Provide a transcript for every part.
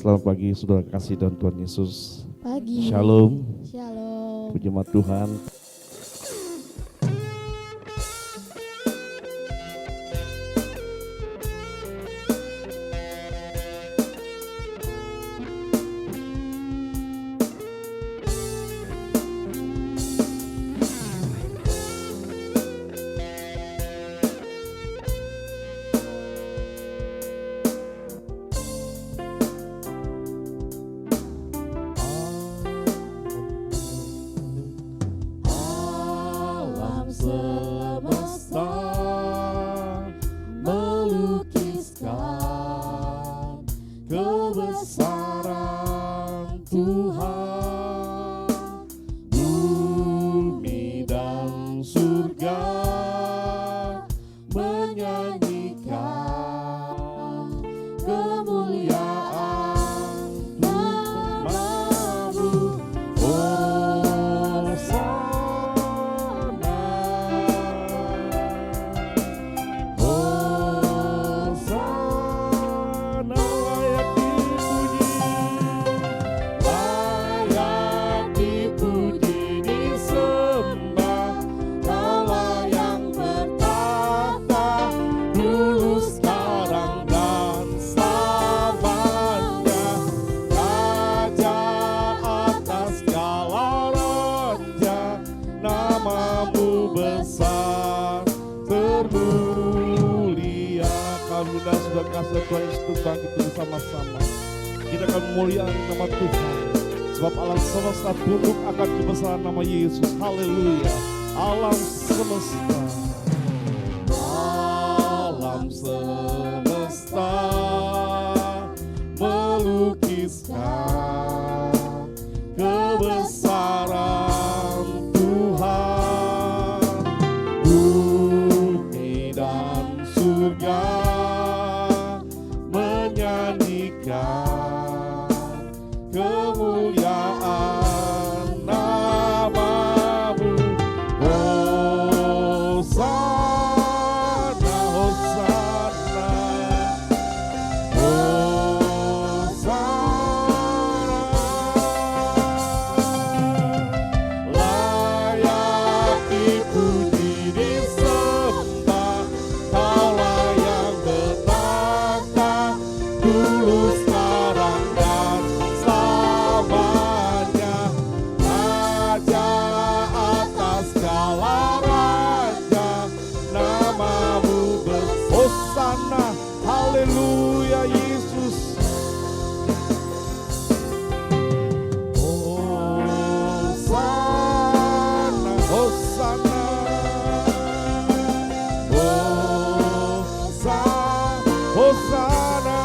Selamat pagi saudara kasih dan Tuhan Yesus. Pagi. Shalom. Shalom. Puji nama Tuhan. Kita akan memuliakan nama Tuhan, sebab alam semesta tunduk akan kebesaran nama Yesus. Haleluya. Alam semesta, alam semesta melukiskan kebesaran Tuhan. Bumi dan surga kemuliaan nama-Mu. Hosana, Hosana, Hosana. Layak dipuji disembah, Kaulah yang bertahta dulu sekarang dan selamanya. Raja atas segala raja, nama-Mu Hosana, haleluya Yesus. Hosana, Hosana, Hosana, Hosana.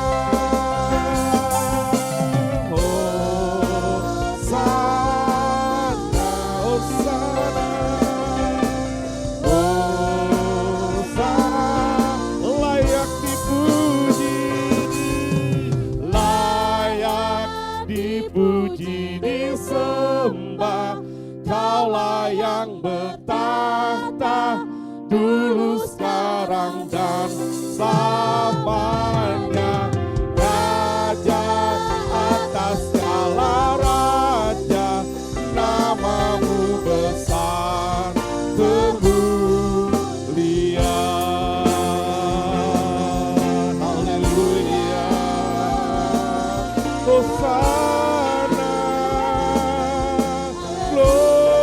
Kaulah yang bertahta dulu sekarang dan selamanya. Raja atas segala raja, nama-Mu besar termulia. Haleluya. Hosana, glory,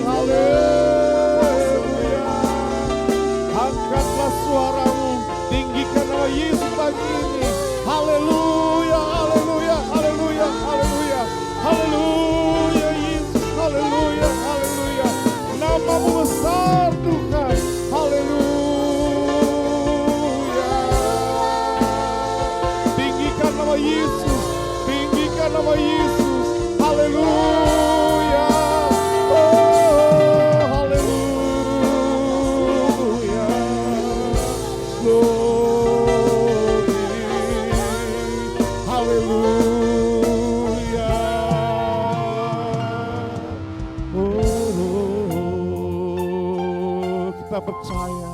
haleluya. Angkatlah suaramu, tinggikan nama Yesus pagi ini. Haleluya, haleluya, haleluya, haleluya, haleluya Yesus, haleluya, haleluya. Nama-Mu besar Tuhan, haleluya. Tinggikan nama Yesus, tinggikan nama Yesus, haleluya. Oh, haleluya. Glory, haleluya. Oh, kita percaya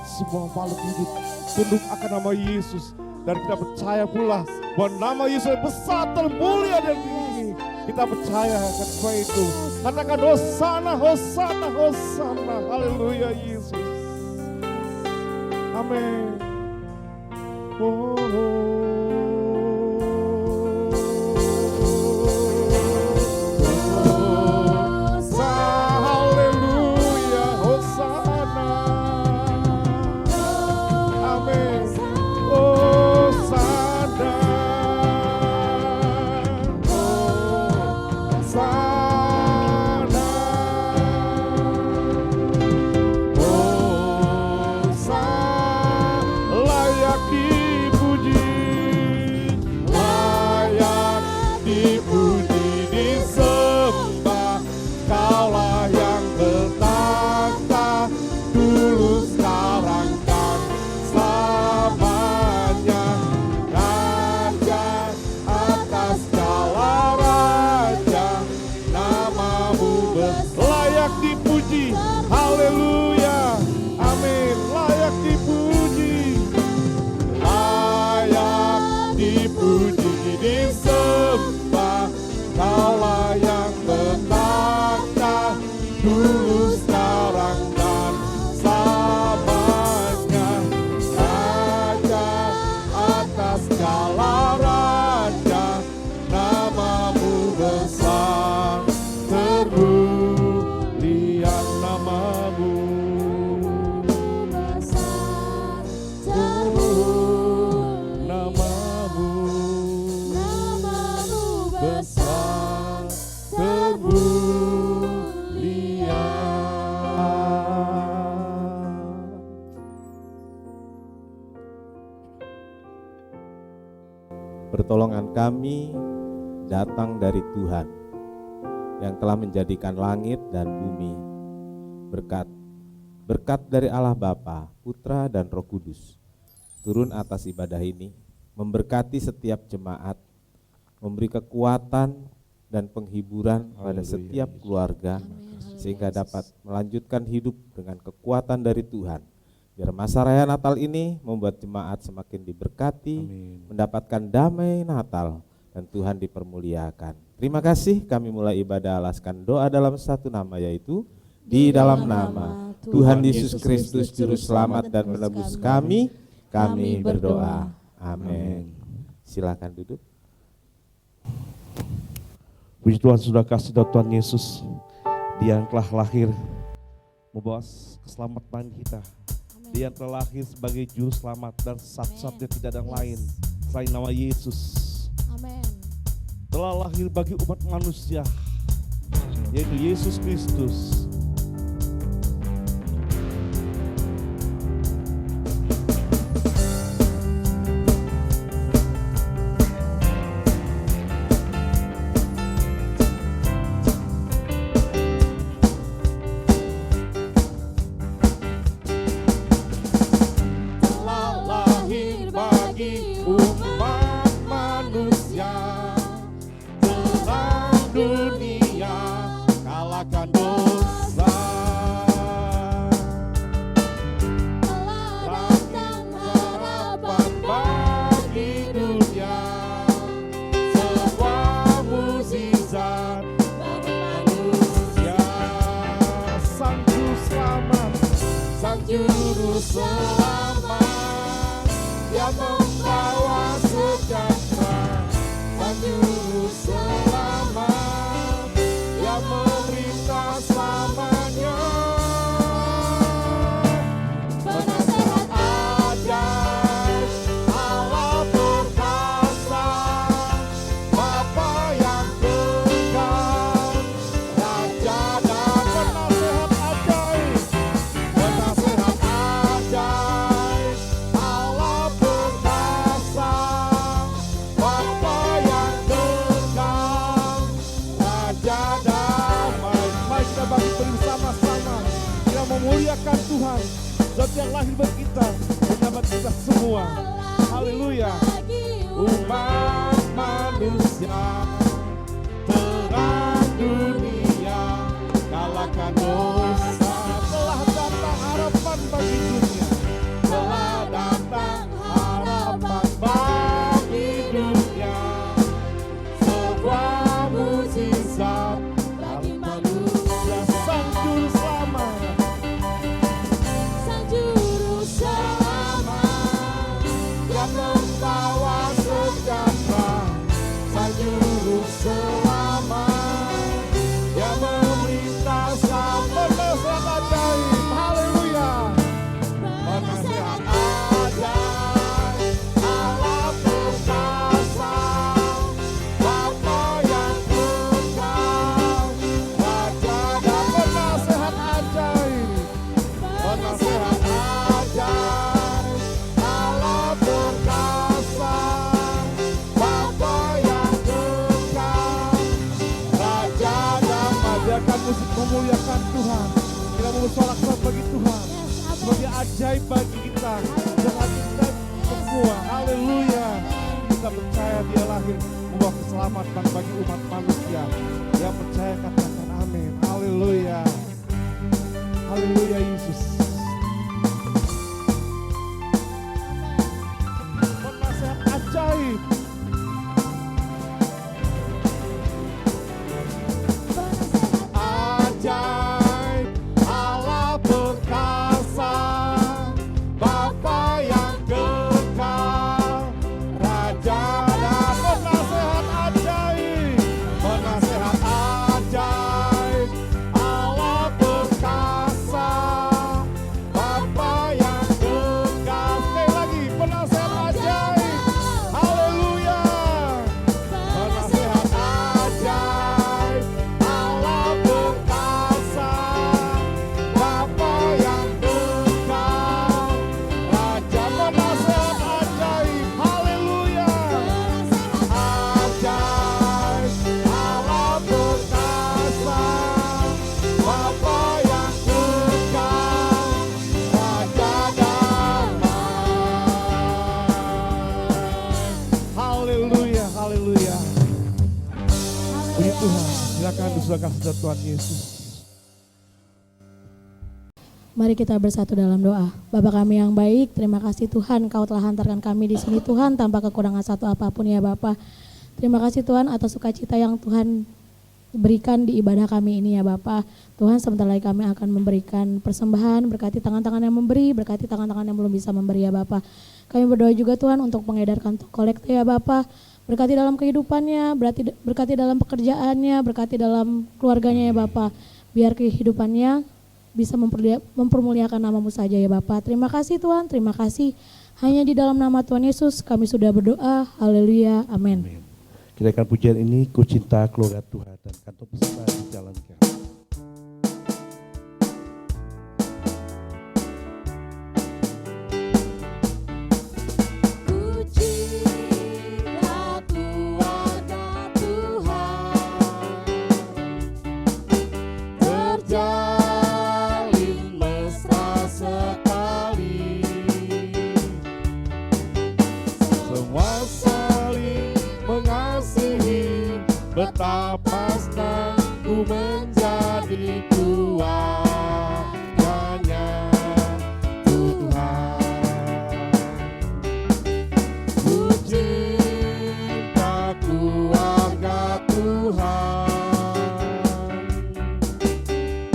semua makhluk hidup tunduk akan nama Yesus. Dan kita percaya pula bahwa nama Yesus besar termulia dan tinggi. Kita percaya akan itu. Katakan Hosana, Hosana, Hosana. Haleluya Yesus. Amin. Pertolongan kami datang dari Tuhan yang telah menjadikan langit dan bumi. Berkat dari Allah Bapa, Putra dan Roh Kudus turun atas ibadah ini, memberkati setiap jemaat, memberi kekuatan dan penghiburan pada setiap keluarga, sehingga dapat melanjutkan hidup dengan kekuatan dari Tuhan. Biar masa raya Natal ini membuat jemaat semakin diberkati, mendapatkan damai Natal, dan Tuhan dipermuliakan. Terima kasih, kami mulai ibadah alaskan doa dalam satu nama, yaitu di dalam nama Tuhan Yesus Kristus Juru Selamat dan Penebus kami berdoa. Amin. Silakan duduk. Puji Tuhan, sudah kasih Tuhan Yesus, Dia yang telah lahir membawa keselamatan kita. Dia yang telah lahir sebagai juru selamat dan satu-satunya tidak ada yang lain selain nama Yesus. Amin. Telah lahir bagi umat manusia, yaitu Yesus Kristus. Memuliakan Tuhan, Zat yang lahir bagi kita, mendapat kita semua. Haleluya. Umat manusia, terang dunia, kalahkan dosa. Telah datang harapan bagi dunia, telah datang harapan bagi hidupnya, sebuah mujizat bagi manusia. Sang Juru Selamat, Sang Juru Selamat yang membawa sejahtera. Sang Juru Selamat yang memerintahkan penasehat ajaib. Haleluya. Penasehat ajaib, Allah perkasa, Bapa yang kekal, Raja dan penasehat ajaib. Penasehat ajaib, Allah perkasa, Bapa yang kekal, Raja dan Madiakan musik memuliakan Tuhan. Kita bersorak-sorak bagi Tuhan, sebagai ajaib bagi kita dan hati kita semua. Haleluya. Kita percaya Dia lahir membawa keselamatan bagi umat manusia. Yang percaya katakan amin. Haleluya. Haleluya Yesus. Penasehat ajaib, ajaib, Allah perkasa, Bapa yang kekal, Raja dan penasehat ajaib. Penasehat ajaib, Allah perkasa, Bapa yang kekal. Sekali lagi, penasehat ajaib. Haleluya. Penasehat ajaib, Allah perkasa, Bapa yang kekal, Raja penasehat ajaib. Haleluya. Ajaib, Allah perkasa, Bapa yang kekal, Raja damai. Haleluya, haleluya. Puji Tuhan, silakan diserahkan kepada Tuhan Yesus. Mari kita bersatu dalam doa. Bapa kami yang baik, terima kasih Tuhan Kau telah hantarkan kami di sini Tuhan tanpa kekurangan satu apapun ya Bapa. Terima kasih Tuhan atas sukacita yang Tuhan berikan di ibadah kami ini ya Bapa. Tuhan sebentar lagi kami akan memberikan persembahan, berkati tangan-tangan yang memberi, berkati tangan-tangan yang belum bisa memberi ya Bapa. Kami berdoa juga Tuhan untuk mengedar kantong kolekte ya Bapa. Berkati dalam kehidupannya, berkati dalam pekerjaannya, berkati dalam keluarganya ya Bapa. Biar kehidupannya bisa mempermuliakan nama-Mu saja ya Bapa. Terima kasih Tuhan, terima kasih. Hanya di dalam nama Tuhan Yesus kami sudah berdoa. Haleluya, amin. Amin. Kita akan pujian ini, Ku Cinta Keluarga Tuhan, dan kantong persembahan dijalankan. Ku cinta keluarga Tuhan, Terjalin mesra sekali, semua saling mengasihi, betapa senang ku menjadi keluarganya Tuhan. Ku cinta keluarga Tuhan,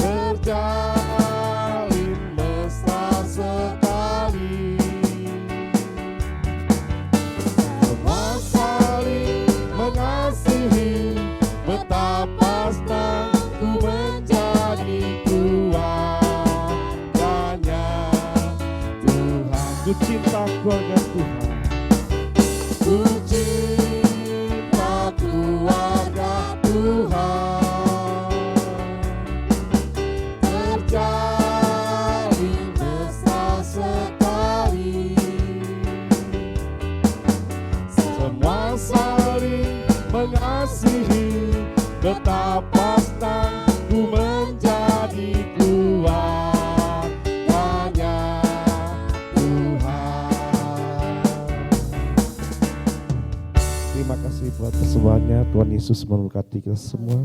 terjalin mesra sekali, semua saling mengasihi, betapa senang ku menjadi keluarganya Tuhan. Ku cinta keluarga Tuhan, ku cinta keluarga Tuhan, terjalin mesra sekali, semua saling mengasihi, betapa senang ku menjadi keluarganya Tuhan. Terima kasih buat persembahannya. Tuhan Yesus memberkati kita semua.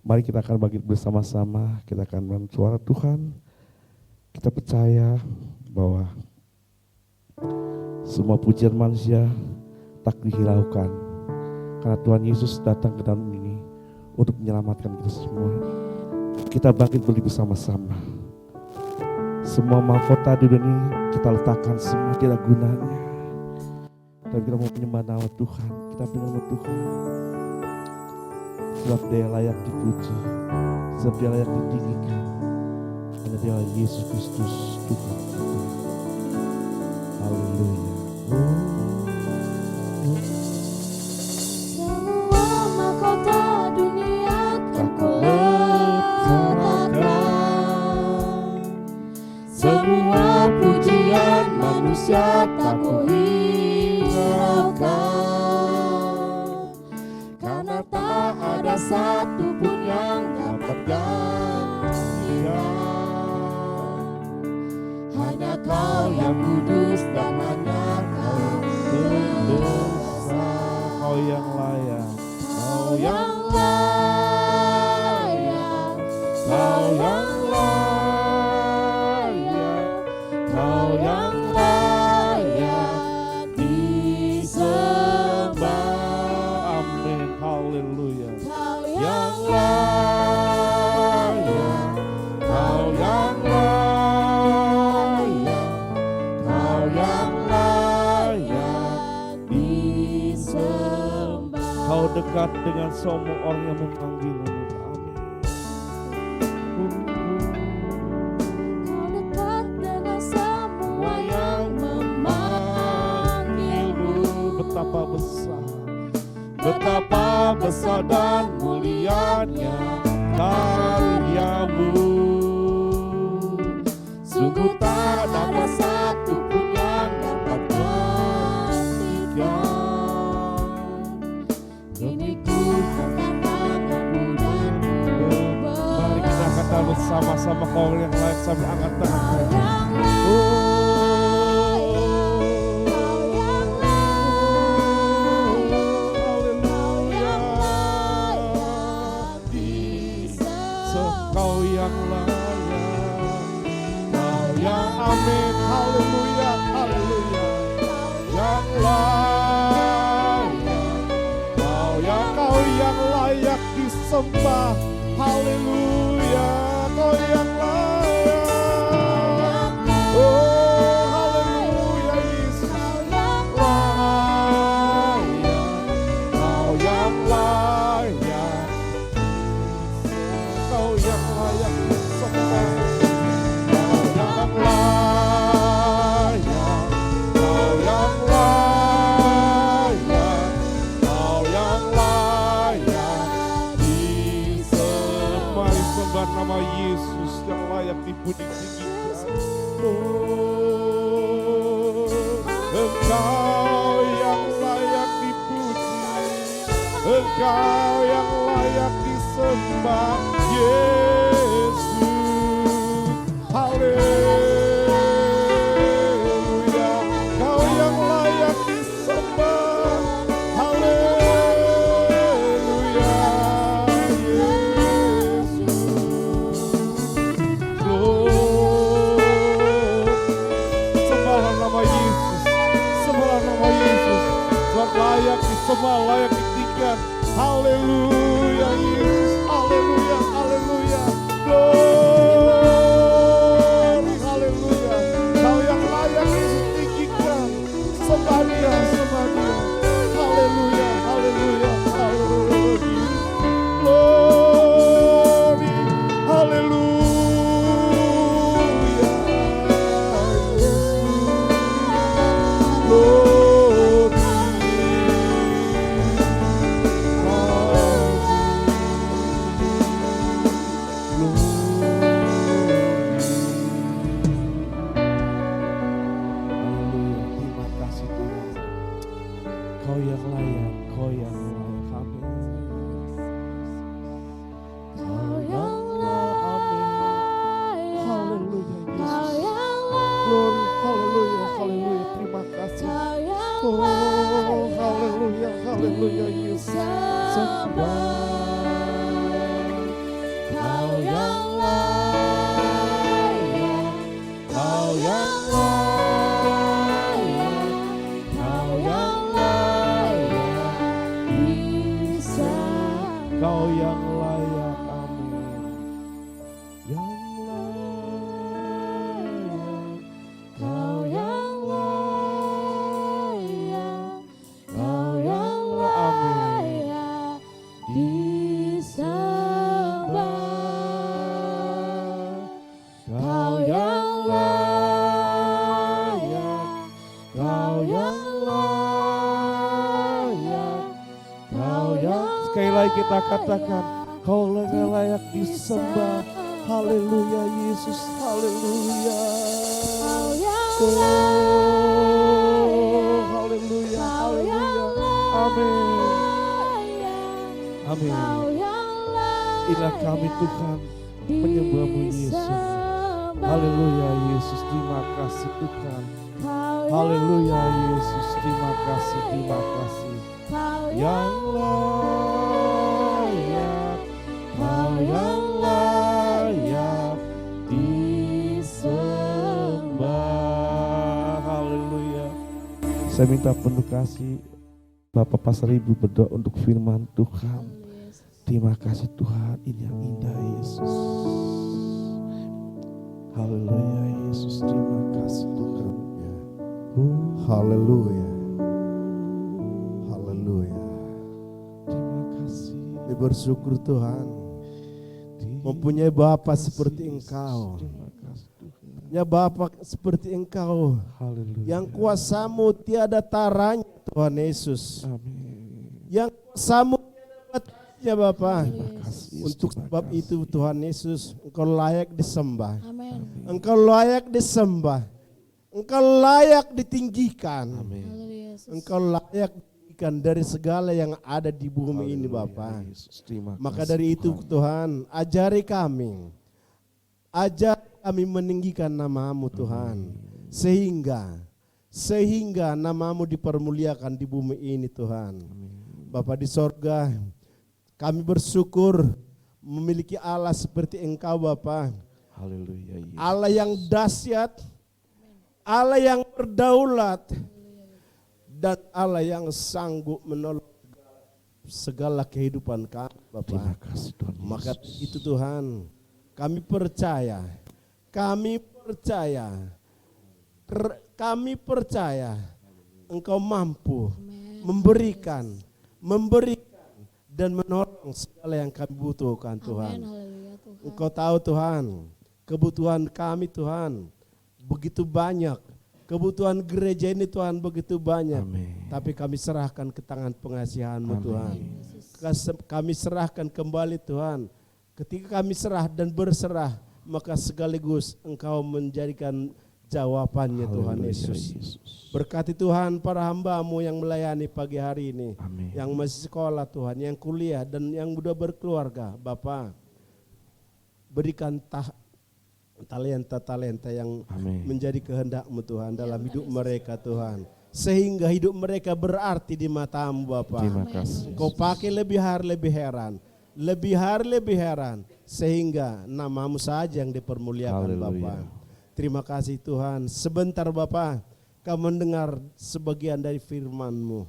Mari kita akan bagi bersama-sama, kita akan mendengar suara Tuhan. Kita percaya bahwa semua pujian manusia tak dihiraukan. Karena Tuhan Yesus datang ke dalam ini untuk menyelamatkan kita semua. Kita bangkit berdiri bersama-sama. Semua mahkota di dunia ini kita letakkan semua tidak gunanya. Tapi kita mau menyembah nama Tuhan. Kita menyembah nama Tuhan. Sebab Dia layak dipuji. Sebab Dia layak ditinggikan. Karena Dia Yesus Kristus Tuhan. Haleluya. Semua mahkota dunia kan kuletakkan, semua pujian manusia tak kuhiraukan, karena tak ada satu pun yang dapat gantikan. Hanya Kau yang kudus dan hanya Kau berdosa. Kau yang layak. Kau yang layak, Kau yang layak, Kau yang layak disembah. Amin. Haleluya. Kau Yang yang layak. Kau yang layak. Kau yang layak disembah. Kau dekat dengan semua orang yang memanggil-Mu. Kau dekat dengan semua yang memanggil-Mu. Betapa besar dan mulianya karya-Mu. Sungguh tak ada satu pun yang dapat gantikan. Kini ku angkat tanganmu dan ku Mari kita kata bersama-sama Kau yang layak sambil angkat tangan. Kau yang layak, Kau yang amin, haleluya, haleluya. Yang layak, Kau yang layak disembah, haleluya. Kau yang layak, oh haleluya Yesus. Kau yang layak, Kau yang layak disembah. Kau yang layak, Kau yang layak, Kau yang layak disembah. Mari sembah nama Yesus yang layak dipuji-pujikan. Oh, Engkau yang layak dipuji, Engkau yang layak disembah, Yesus. Haleluya, Kau yang layak disembah. Haleluya, Yesus. Sembahlah nama Yesus, sembahlah nama Yesus. Tuhan layak disembah, layak ditinggikan. Haleluya Yesus, haleluya, haleluya. Glory, haleluya. Kau yang layak Yesus tinggikan. Sembah Dia, sembah Dia. Haleluya, haleluya, haleluya. Glory, haleluya. Glory. Kau yang layak, Kau yang layak, amin. Kau yang Amin. layak, Haleluya Kau Yesus. yang layak, Glory, haleluya, haleluya. Terima kasih. Kau yang Oh, layak haleluya, haleluya Yesus. disembah. Kau yang layak, Kau yang layak, Kau yang layak Kau yang layak, amin. Yang layak, Kau yang layak, Kau yang layak disembah. Kau yang layak, Kau yang layak, Kau yang. Sekali lagi kita katakan, Kau yang layak disembah. Haleluya Yesus, haleluya. Oh, haleluya, haleluya. Amin. Amin. Inilah kami Tuhan, penyembah-Mu Yesus. Haleluya Yesus, terima kasih Tuhan. Haleluya Yesus, terima kasih, terima kasih. Yang layak, Kau yang layak disembah. Haleluya. Saya minta penuh kasih Bapak Pastor Ibu berdoa untuk firman Tuhan. Terima kasih Tuhan, ini yang indah Yesus. Haleluya Yesus, terima kasih Tuhan. Haleluya. Haleluya. Terima kasih. Kami bersyukur Tuhan mempunyai Bapa seperti Engkau. Terima kasih Tuhan. Ya Bapa seperti Engkau Haleluya. yang kuasa-Mu tiada taranya Tuhan Yesus. Amin. Yang kuasa-Mu tiada batasnya Bapa. Terima kasih. Untuk Terima sebab kasih. itu Tuhan Yesus, Engkau layak disembah. Amin. Engkau layak disembah. Engkau layak ditinggikan. Amin. Haleluya Yesus. Engkau layak ditinggikan dari segala yang ada di bumi ini Haleluya, Bapa. Yesus, terima Maka kasih, dari itu Tuhan. Tuhan, ajari kami meninggikan nama-Mu Tuhan, sehingga nama-Mu dipermuliakan di bumi ini Tuhan. Bapa di sorga, kami bersyukur memiliki Allah seperti Engkau Bapa, Haleluya Yesus. Allah yang dahsyat, Allah yang berdaulat, dan Allah yang sanggup menolong segala kehidupan kami Terima Bapa. kasih Tuhan Yesus. Maka itu Tuhan, kami percaya Engkau mampu memberikan dan menolong segala yang kami butuhkan Tuhan. Amin. Haleluya Tuhan. Engkau tahu Tuhan, kebutuhan kami Tuhan begitu banyak. Kebutuhan gereja ini Tuhan begitu banyak. Amin. Tapi kami serahkan ke tangan pengasihan-Mu Amin. Tuhan. Kami serahkan kembali Tuhan. Ketika kami serah dan berserah, maka sekaligus Engkau menjadikan jawabannya Tuhan Haleluya, Yesus. Yesus. Berkati Tuhan para hamba-Mu yang melayani pagi hari ini. Amin. Yang masih sekolah Tuhan, yang kuliah dan yang sudah berkeluarga. Bapa, berikan talenta-talenta yang Amin. menjadi kehendak-Mu Tuhan dalam hidup mereka Tuhan. Sehingga hidup mereka berarti di mata-Mu Bapa. Terima kasih. Kau pakai lebih hari lebih heran. Sehingga nama-Mu saja yang dipermuliakan Haleluya. Bapa. Terima kasih Tuhan. Sebentar Bapa, kau mendengar sebagian dari firman-Mu.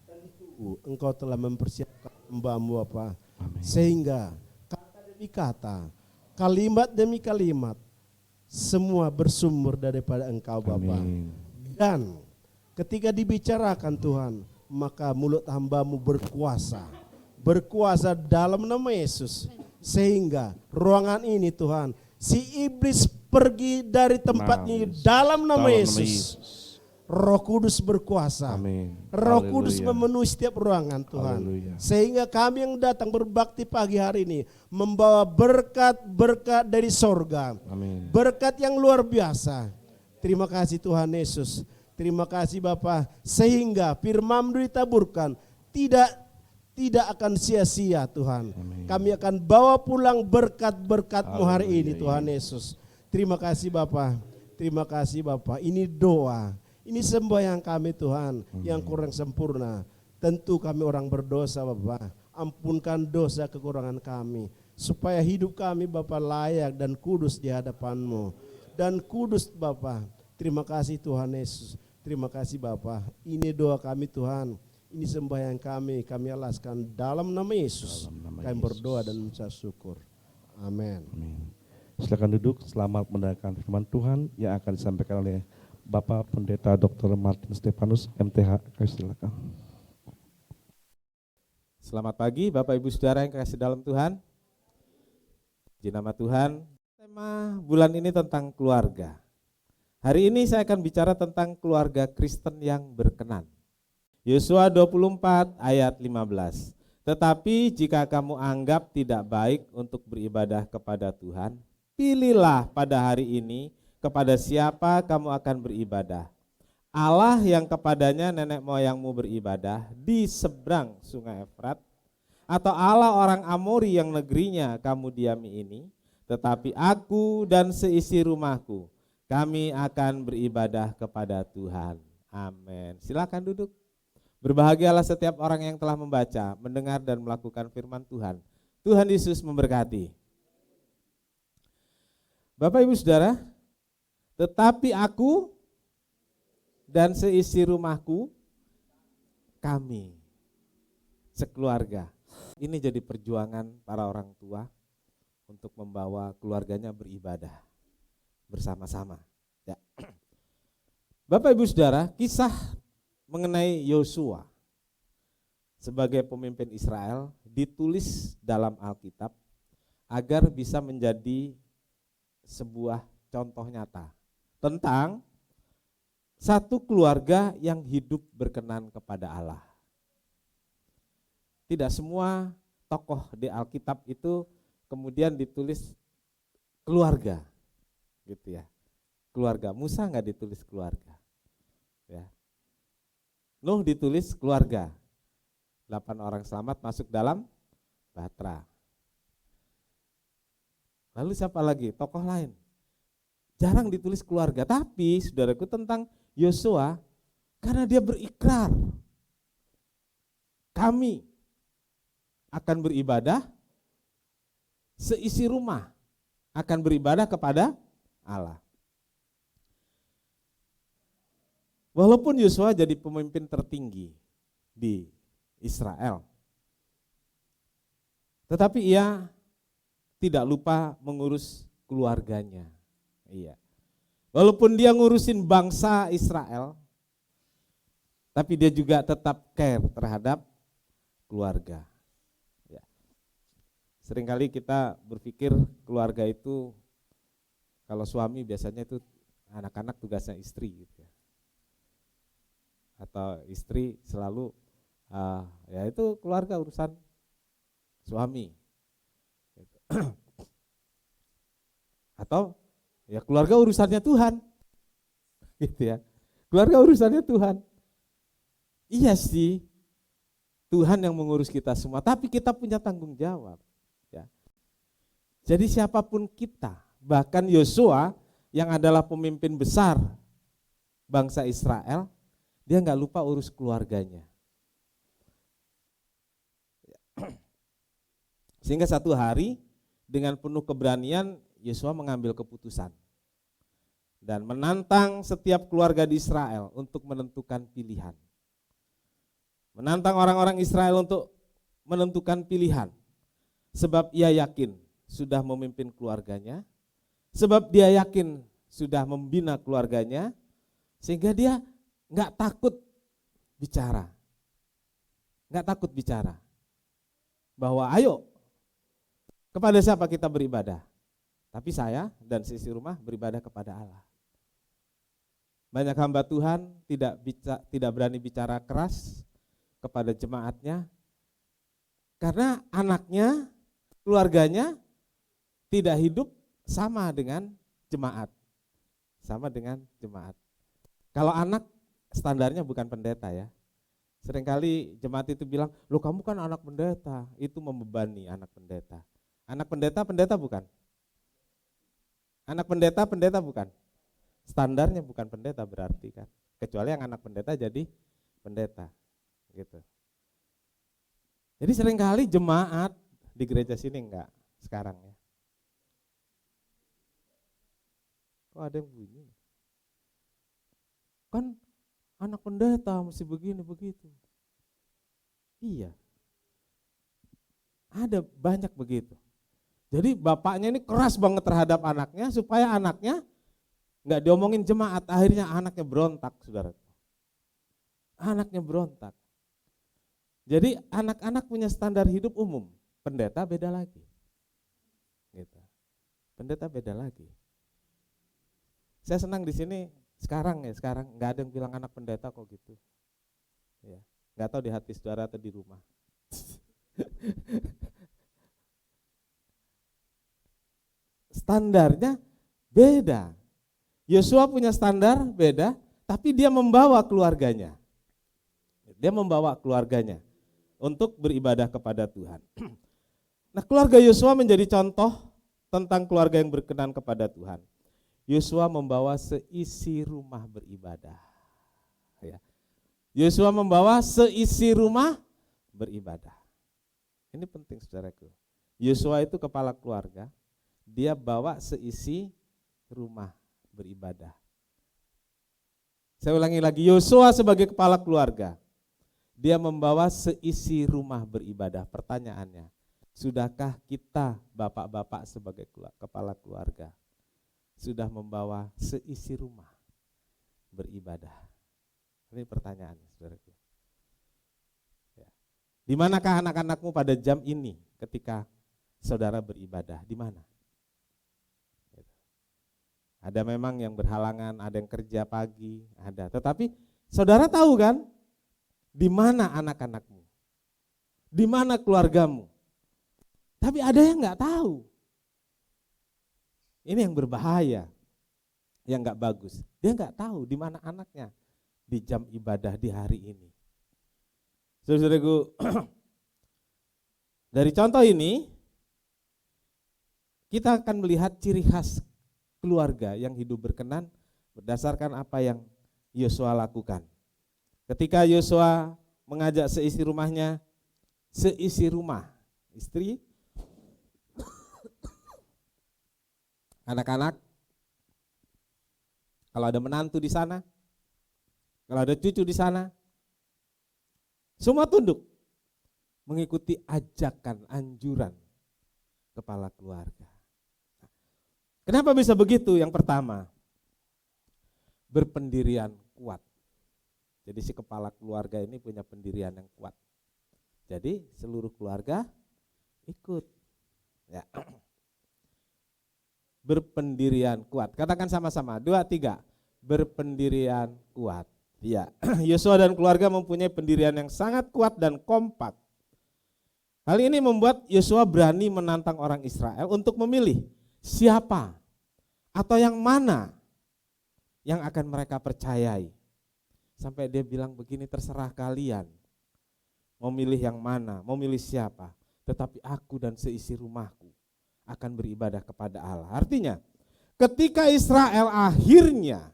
Tentu Engkau telah mempersiapkan hamba-Mu Bapa. Amin. Sehingga kata demi kata, kalimat demi kalimat, semua bersumber daripada Engkau Bapa. Amin. Dan ketika dibicarakan Tuhan, maka mulut hamba-Mu berkuasa dalam nama Yesus. Sehingga ruangan ini Tuhan, si iblis pergi dari tempatnya dalam nama Yesus. Roh Kudus berkuasa. Amin. Roh Kudus Haleluya. memenuhi setiap ruangan Tuhan. Haleluya. Sehingga kami yang datang berbakti pagi hari ini membawa berkat-berkat dari sorga. Amin. Berkat yang luar biasa. Terima kasih Tuhan Yesus. Terima kasih Bapa. Sehingga firman-Mu ditaburkan tidak akan sia-sia Tuhan. Amin. Kami akan bawa pulang berkat-berkat-Mu hari Haleluya, ini Tuhan Yesus. Terima kasih Bapa. Terima kasih Bapa. Ini doa. Ini sembahyang kami Tuhan yang kurang sempurna. Tentu kami orang berdosa Bapa. Ampunkan dosa kekurangan kami. Supaya hidup kami Bapa layak dan kudus di hadapan-Mu. Dan kudus Bapa. Terima kasih Tuhan Yesus. Terima kasih Bapa. Ini doa kami Tuhan. Ini sembahyang kami alaskan dalam nama Yesus. Dalam nama Nama Kami Yesus. berdoa dan mengucap syukur. Amin. Amin. Silakan duduk, selamat mendengarkan firman Tuhan yang akan disampaikan oleh Bapak Pendeta Dr. Martin Stefanus, MTH. Kami silakan. Selamat pagi Bapak Ibu Saudara yang kasih dalam Tuhan. Di nama Tuhan, tema bulan ini tentang keluarga. Hari ini saya akan bicara tentang keluarga Kristen yang berkenan. Yosua 24 ayat 15. Tetapi jika kamu anggap tidak baik untuk beribadah kepada Tuhan, pilihlah pada hari ini kepada siapa kamu akan beribadah. Allah yang kepadanya nenek moyangmu beribadah di seberang sungai Efrat, atau Allah orang Amori yang negerinya kamu diami ini, tetapi aku dan seisi rumahku, kami akan beribadah kepada Tuhan. Amin. Silakan duduk. Berbahagialah setiap orang yang telah membaca, mendengar dan melakukan firman Tuhan. Tuhan Yesus memberkati. Bapak Ibu Saudara, tetapi aku dan seisi rumahku, kami sekeluarga. Ini jadi perjuangan para orang tua untuk membawa keluarganya beribadah bersama-sama. Ya. Bapak Ibu Saudara, kisah mengenai Yosua sebagai pemimpin Israel ditulis dalam Alkitab agar bisa menjadi sebuah contoh nyata tentang satu keluarga yang hidup berkenan kepada Allah. Tidak semua tokoh di Alkitab itu kemudian ditulis keluarga, gitu ya. Keluarga. Musa nggak ditulis keluarga, ya. Nuh ditulis keluarga. 8 orang selamat masuk dalam bahtera. Lalu siapa lagi? Tokoh lain. Jarang ditulis keluarga, tapi saudaraku tentang Yosua, karena dia berikrar, kami akan beribadah, seisi rumah akan beribadah kepada Allah. Walaupun Yosua jadi pemimpin tertinggi di Israel, tetapi ia tidak lupa mengurus keluarganya. Iya. Walaupun dia ngurusin bangsa Israel, tapi dia juga tetap care terhadap keluarga. Ya. Seringkali kita berpikir keluarga itu, kalau suami biasanya itu anak-anak tugasnya istri gitu ya. Atau istri selalu ya itu keluarga urusan suami. Gitu. Atau ya keluarga urusannya Tuhan, gitu ya. Keluarga urusannya Tuhan. Iya sih, Tuhan yang mengurus kita semua, tapi kita punya tanggung jawab. Ya. Jadi siapapun kita, bahkan Yosua yang adalah pemimpin besar bangsa Israel, dia nggak lupa urus keluarganya. Sehingga satu hari dengan penuh keberanian Yosua mengambil keputusan dan menantang setiap keluarga di Israel untuk menentukan pilihan. Menantang orang-orang Israel untuk menentukan pilihan. Sebab ia yakin sudah memimpin keluarganya, sebab dia yakin sudah membina keluarganya, sehingga dia nggak takut bicara. Nggak takut bicara. Bahwa ayo, kepada siapa kita beribadah? Tapi saya dan seisi rumah beribadah kepada Allah. Banyak hamba Tuhan tidak berani bicara keras kepada jemaatnya karena anaknya, keluarganya tidak hidup sama dengan jemaat. Sama dengan jemaat. Kalau anak standarnya bukan pendeta ya. Seringkali jemaat itu bilang, "Loh kamu kan anak pendeta." Itu membebani anak pendeta. Anak pendeta, pendeta bukan? Anak pendeta, pendeta bukan? Standarnya bukan pendeta berarti kan. Kecuali yang anak pendeta jadi pendeta. Gitu. Jadi seringkali jemaat di gereja sini enggak sekarang ya. Kok ada yang bunyi? Kan anak pendeta mesti begini begitu. Iya. Ada banyak begitu. Jadi bapaknya ini keras banget terhadap anaknya supaya anaknya nggak diomongin jemaat, akhirnya anaknya berontak, saudara. Anaknya berontak. Jadi anak-anak punya standar hidup umum, pendeta beda lagi. Gitu. Pendeta beda lagi. Saya senang di sini sekarang nggak ada yang bilang anak pendeta kok gitu. Ya, nggak tahu di hati saudara atau di rumah. Standarnya beda. Yosua punya standar beda, tapi dia membawa keluarganya. Dia membawa keluarganya untuk beribadah kepada Tuhan. Nah, keluarga Yosua menjadi contoh tentang keluarga yang berkenan kepada Tuhan. Yosua membawa seisi rumah beribadah. Ya. Yosua membawa seisi rumah beribadah. Ini penting, saudaraku. Yosua itu kepala keluarga, dia bawa seisi rumah beribadah. Saya ulangi lagi, Yosua sebagai kepala keluarga, dia membawa seisi rumah beribadah. Pertanyaannya, sudahkah kita bapak-bapak sebagai kepala keluarga sudah membawa seisi rumah beribadah? Ini pertanyaannya, saudaraku. Ya. Di manakah anak-anakmu pada jam ini ketika saudara beribadah? Di mana? Ada memang yang berhalangan, ada yang kerja pagi, ada. Tetapi saudara tahu kan, di mana anak-anakmu? Di mana keluargamu? Tapi ada yang nggak tahu. Ini yang berbahaya, yang nggak bagus. Dia nggak tahu di mana anaknya di jam ibadah di hari ini. Saudaraku, dari contoh ini kita akan melihat ciri khas keluarga yang hidup berkenan berdasarkan apa yang Yosua lakukan. Ketika Yosua mengajak seisi rumahnya, seisi rumah, istri, anak-anak, kalau ada menantu di sana, kalau ada cucu di sana, semua tunduk mengikuti ajakan, anjuran kepala keluarga. Kenapa bisa begitu? Yang pertama, berpendirian kuat. Jadi si kepala keluarga ini punya pendirian yang kuat. Jadi seluruh keluarga ikut. Ya. Berpendirian kuat. Katakan sama-sama, 2, 3. Berpendirian kuat. Ya, Yosua dan keluarga mempunyai pendirian yang sangat kuat dan kompak. Hal ini membuat Yosua berani menantang orang Israel untuk memilih siapa atau yang mana yang akan mereka percayai. Sampai dia bilang begini, terserah kalian mau milih yang mana, mau milih siapa, tetapi aku dan seisi rumahku akan beribadah kepada Allah. Artinya, ketika Israel akhirnya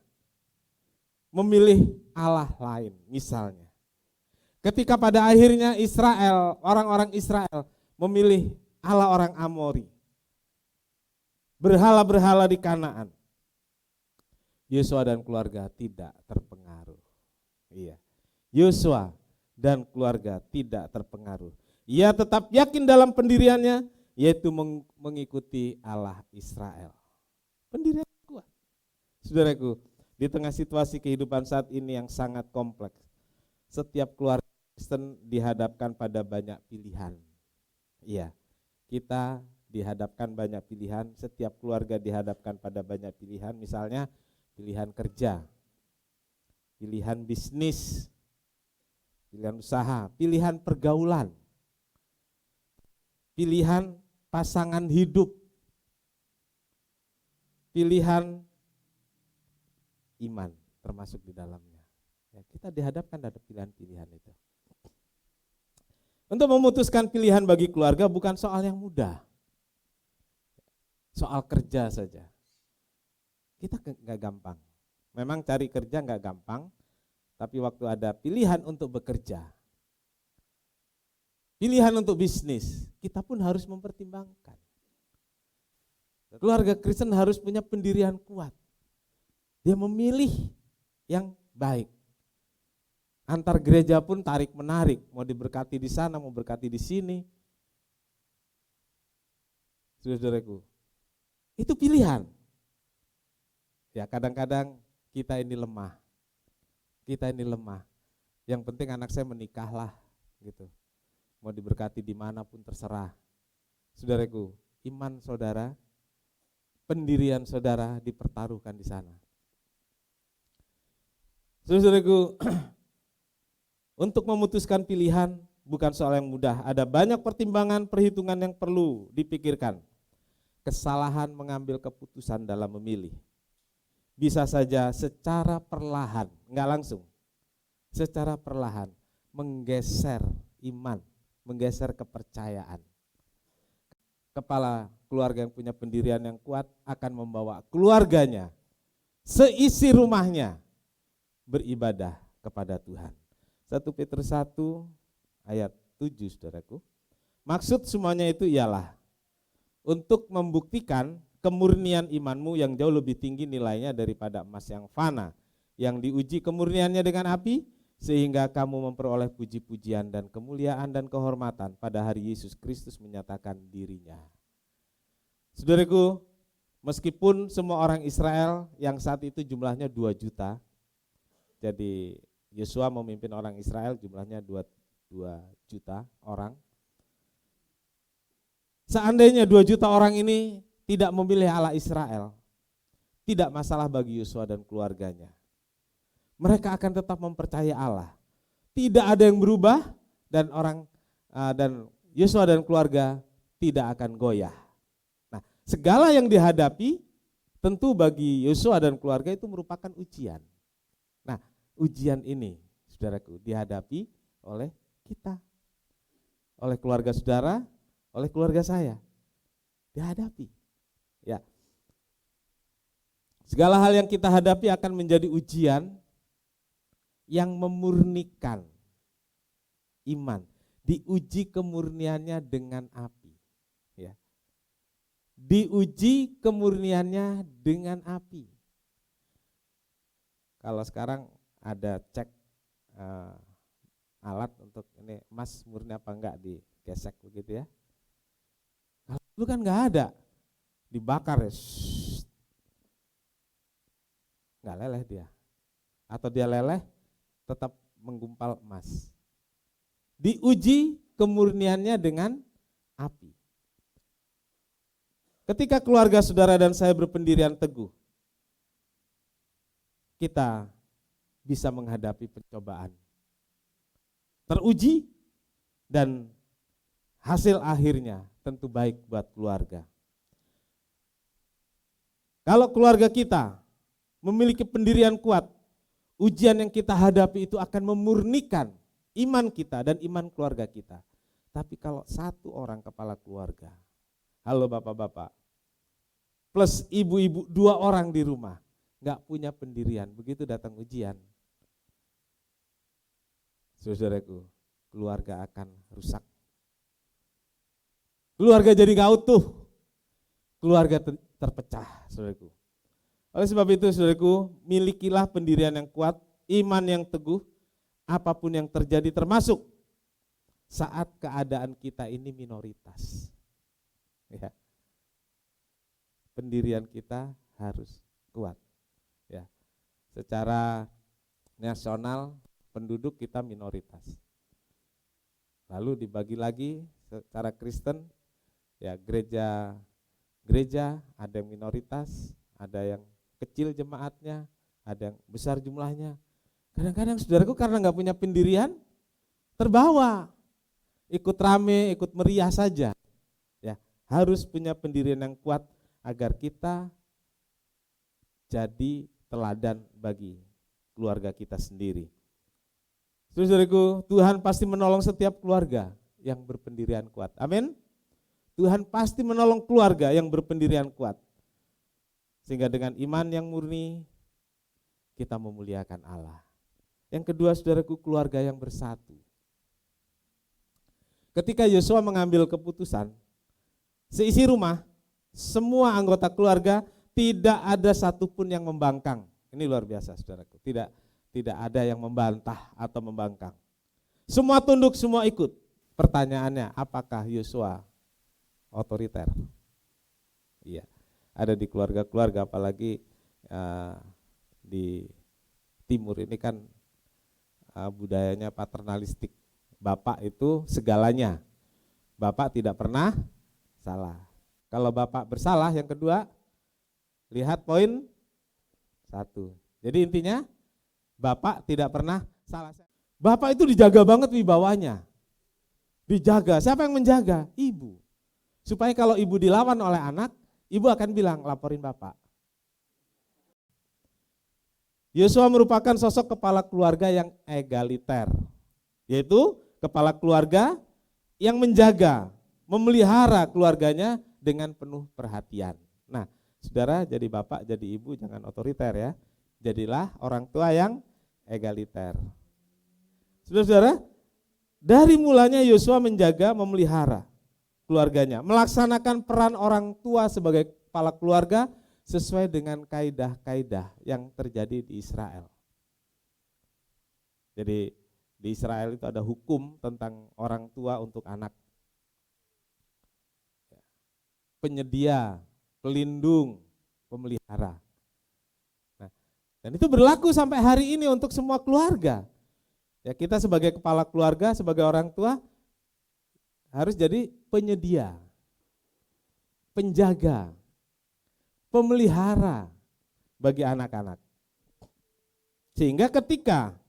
memilih Allah lain, misalnya, ketika pada akhirnya Israel, orang-orang Israel memilih Allah orang Amori, berhala-berhala di Kanaan, Yosua dan keluarga tidak terpengaruh. Iya, Yosua dan keluarga tidak terpengaruh. Ia tetap yakin dalam pendiriannya, yaitu mengikuti Allah Israel. Pendirian kuat. Saudaraku, di tengah situasi kehidupan saat ini yang sangat kompleks, setiap keluarga Kristen dihadapkan pada banyak pilihan. Iya, kita dihadapkan banyak pilihan, setiap keluarga dihadapkan pada banyak pilihan, misalnya pilihan kerja, pilihan bisnis, pilihan usaha, pilihan pergaulan, pilihan pasangan hidup, pilihan iman termasuk di dalamnya. Ya, kita dihadapkan pada pilihan-pilihan itu. Untuk memutuskan pilihan bagi keluarga bukan soal yang mudah. Soal kerja saja. Kita nggak gampang. Memang cari kerja nggak gampang, tapi waktu ada pilihan untuk bekerja, pilihan untuk bisnis, kita pun harus mempertimbangkan. Keluarga Kristen harus punya pendirian kuat. Dia memilih yang baik. Antar gereja pun tarik menarik, mau diberkati di sana, mau berkati di sini. Saudaraku, itu pilihan. Ya kadang-kadang kita ini lemah. Kita ini lemah. Yang penting anak saya menikahlah gitu. Mau diberkati dimanapun terserah. Saudaraku, iman saudara, pendirian saudara dipertaruhkan di sana. Saudaraku, untuk memutuskan pilihan bukan soal yang mudah. Ada banyak pertimbangan, perhitungan yang perlu dipikirkan. Kesalahan mengambil keputusan dalam memilih. Bisa saja secara perlahan, enggak langsung. Secara perlahan menggeser iman, menggeser kepercayaan. Kepala keluarga yang punya pendirian yang kuat akan membawa keluarganya, seisi rumahnya beribadah kepada Tuhan. 1 Petrus 1 ayat 7 saudaraku. Maksud semuanya itu ialah untuk membuktikan kemurnian imanmu yang jauh lebih tinggi nilainya daripada emas yang fana, yang diuji kemurniannya dengan api, sehingga kamu memperoleh puji-pujian dan kemuliaan dan kehormatan pada hari Yesus Kristus menyatakan dirinya. Saudaraku, meskipun semua orang Israel yang saat itu jumlahnya 2 juta, jadi Yosua memimpin orang Israel jumlahnya 2 juta orang. Seandainya 2 juta orang ini tidak memilih Allah Israel, tidak masalah bagi Yosua dan keluarganya. Mereka akan tetap mempercayai Allah. Tidak ada yang berubah dan Yosua dan keluarga tidak akan goyah. Nah, segala yang dihadapi tentu bagi Yosua dan keluarga itu merupakan ujian. Nah, ujian ini, saudaraku, dihadapi oleh kita, oleh keluarga saudara, oleh keluarga saya, dihadapi. Ya, segala hal yang kita hadapi akan menjadi ujian yang memurnikan iman, diuji kemurniannya dengan api. Ya, diuji kemurniannya dengan api. Kalau sekarang ada cek alat untuk ini emas murni apa enggak, digesek begitu ya. Kalau dulu kan enggak ada, dibakar ya, enggak leleh dia. Atau dia leleh tetap menggumpal emas. Diuji kemurniannya dengan api. Ketika keluarga saudara dan saya berpendirian teguh, kita bisa menghadapi pencobaan, teruji, dan hasil akhirnya tentu baik buat keluarga. Kalau keluarga kita memiliki pendirian kuat, ujian yang kita hadapi itu akan memurnikan iman kita dan iman keluarga kita. Tapi kalau satu orang kepala keluarga, halo bapak-bapak, plus ibu-ibu 2 orang di rumah, gak punya pendirian, begitu datang ujian, saudaraku, keluarga akan rusak. Keluarga jadi gak utuh, keluarga terpecah, saudaraku. Oleh sebab itu, saudaraku, milikilah pendirian yang kuat, iman yang teguh, apapun yang terjadi, termasuk saat keadaan kita ini minoritas. Ya. Pendirian kita harus kuat. Ya. Secara nasional, penduduk kita minoritas. Lalu dibagi lagi secara Kristen, ya gereja ada yang minoritas, ada yang kecil jemaatnya, ada yang besar jumlahnya. Kadang-kadang saudaraku karena nggak punya pendirian, terbawa, ikut rame, ikut meriah saja. Ya, harus punya pendirian yang kuat agar kita jadi teladan bagi keluarga kita sendiri. Saudaraku, Tuhan pasti menolong setiap keluarga yang berpendirian kuat. Amin. Tuhan pasti menolong keluarga yang berpendirian kuat. Sehingga dengan iman yang murni, kita memuliakan Allah. Yang kedua, saudaraku, keluarga yang bersatu. Ketika Yosua mengambil keputusan, seisi rumah, semua anggota keluarga tidak ada satupun yang membangkang. Ini luar biasa, saudaraku. Tidak ada yang membantah atau membangkang. Semua tunduk, semua ikut. Pertanyaannya, apakah Yosua otoriter? Iya, ada di keluarga-keluarga, apalagi di timur ini kan budayanya paternalistik. Bapak itu segalanya, bapak tidak pernah salah. Kalau bapak bersalah, yang kedua, lihat poin 1. Jadi intinya bapak tidak pernah salah. Bapak itu dijaga banget wibawanya. Dijaga, siapa yang menjaga? Ibu. Supaya kalau ibu dilawan oleh anak, ibu akan bilang, laporin bapak. Yosua merupakan sosok kepala keluarga yang egaliter, yaitu kepala keluarga yang menjaga, memelihara keluarganya dengan penuh perhatian. Nah, saudara, jadi bapak, jadi ibu jangan otoriter ya. Jadilah orang tua yang egaliter. Saudara-saudara, dari mulanya Yosua menjaga, memelihara keluarganya, melaksanakan peran orang tua sebagai kepala keluarga sesuai dengan kaidah-kaidah yang terjadi di Israel. Jadi di Israel itu ada hukum tentang orang tua untuk anak. Penyedia, pelindung, pemelihara. Nah, dan itu berlaku sampai hari ini untuk semua keluarga. Ya, kita sebagai kepala keluarga, sebagai orang tua harus jadi penyedia, penjaga, pemelihara bagi anak-anak. Sehingga ketika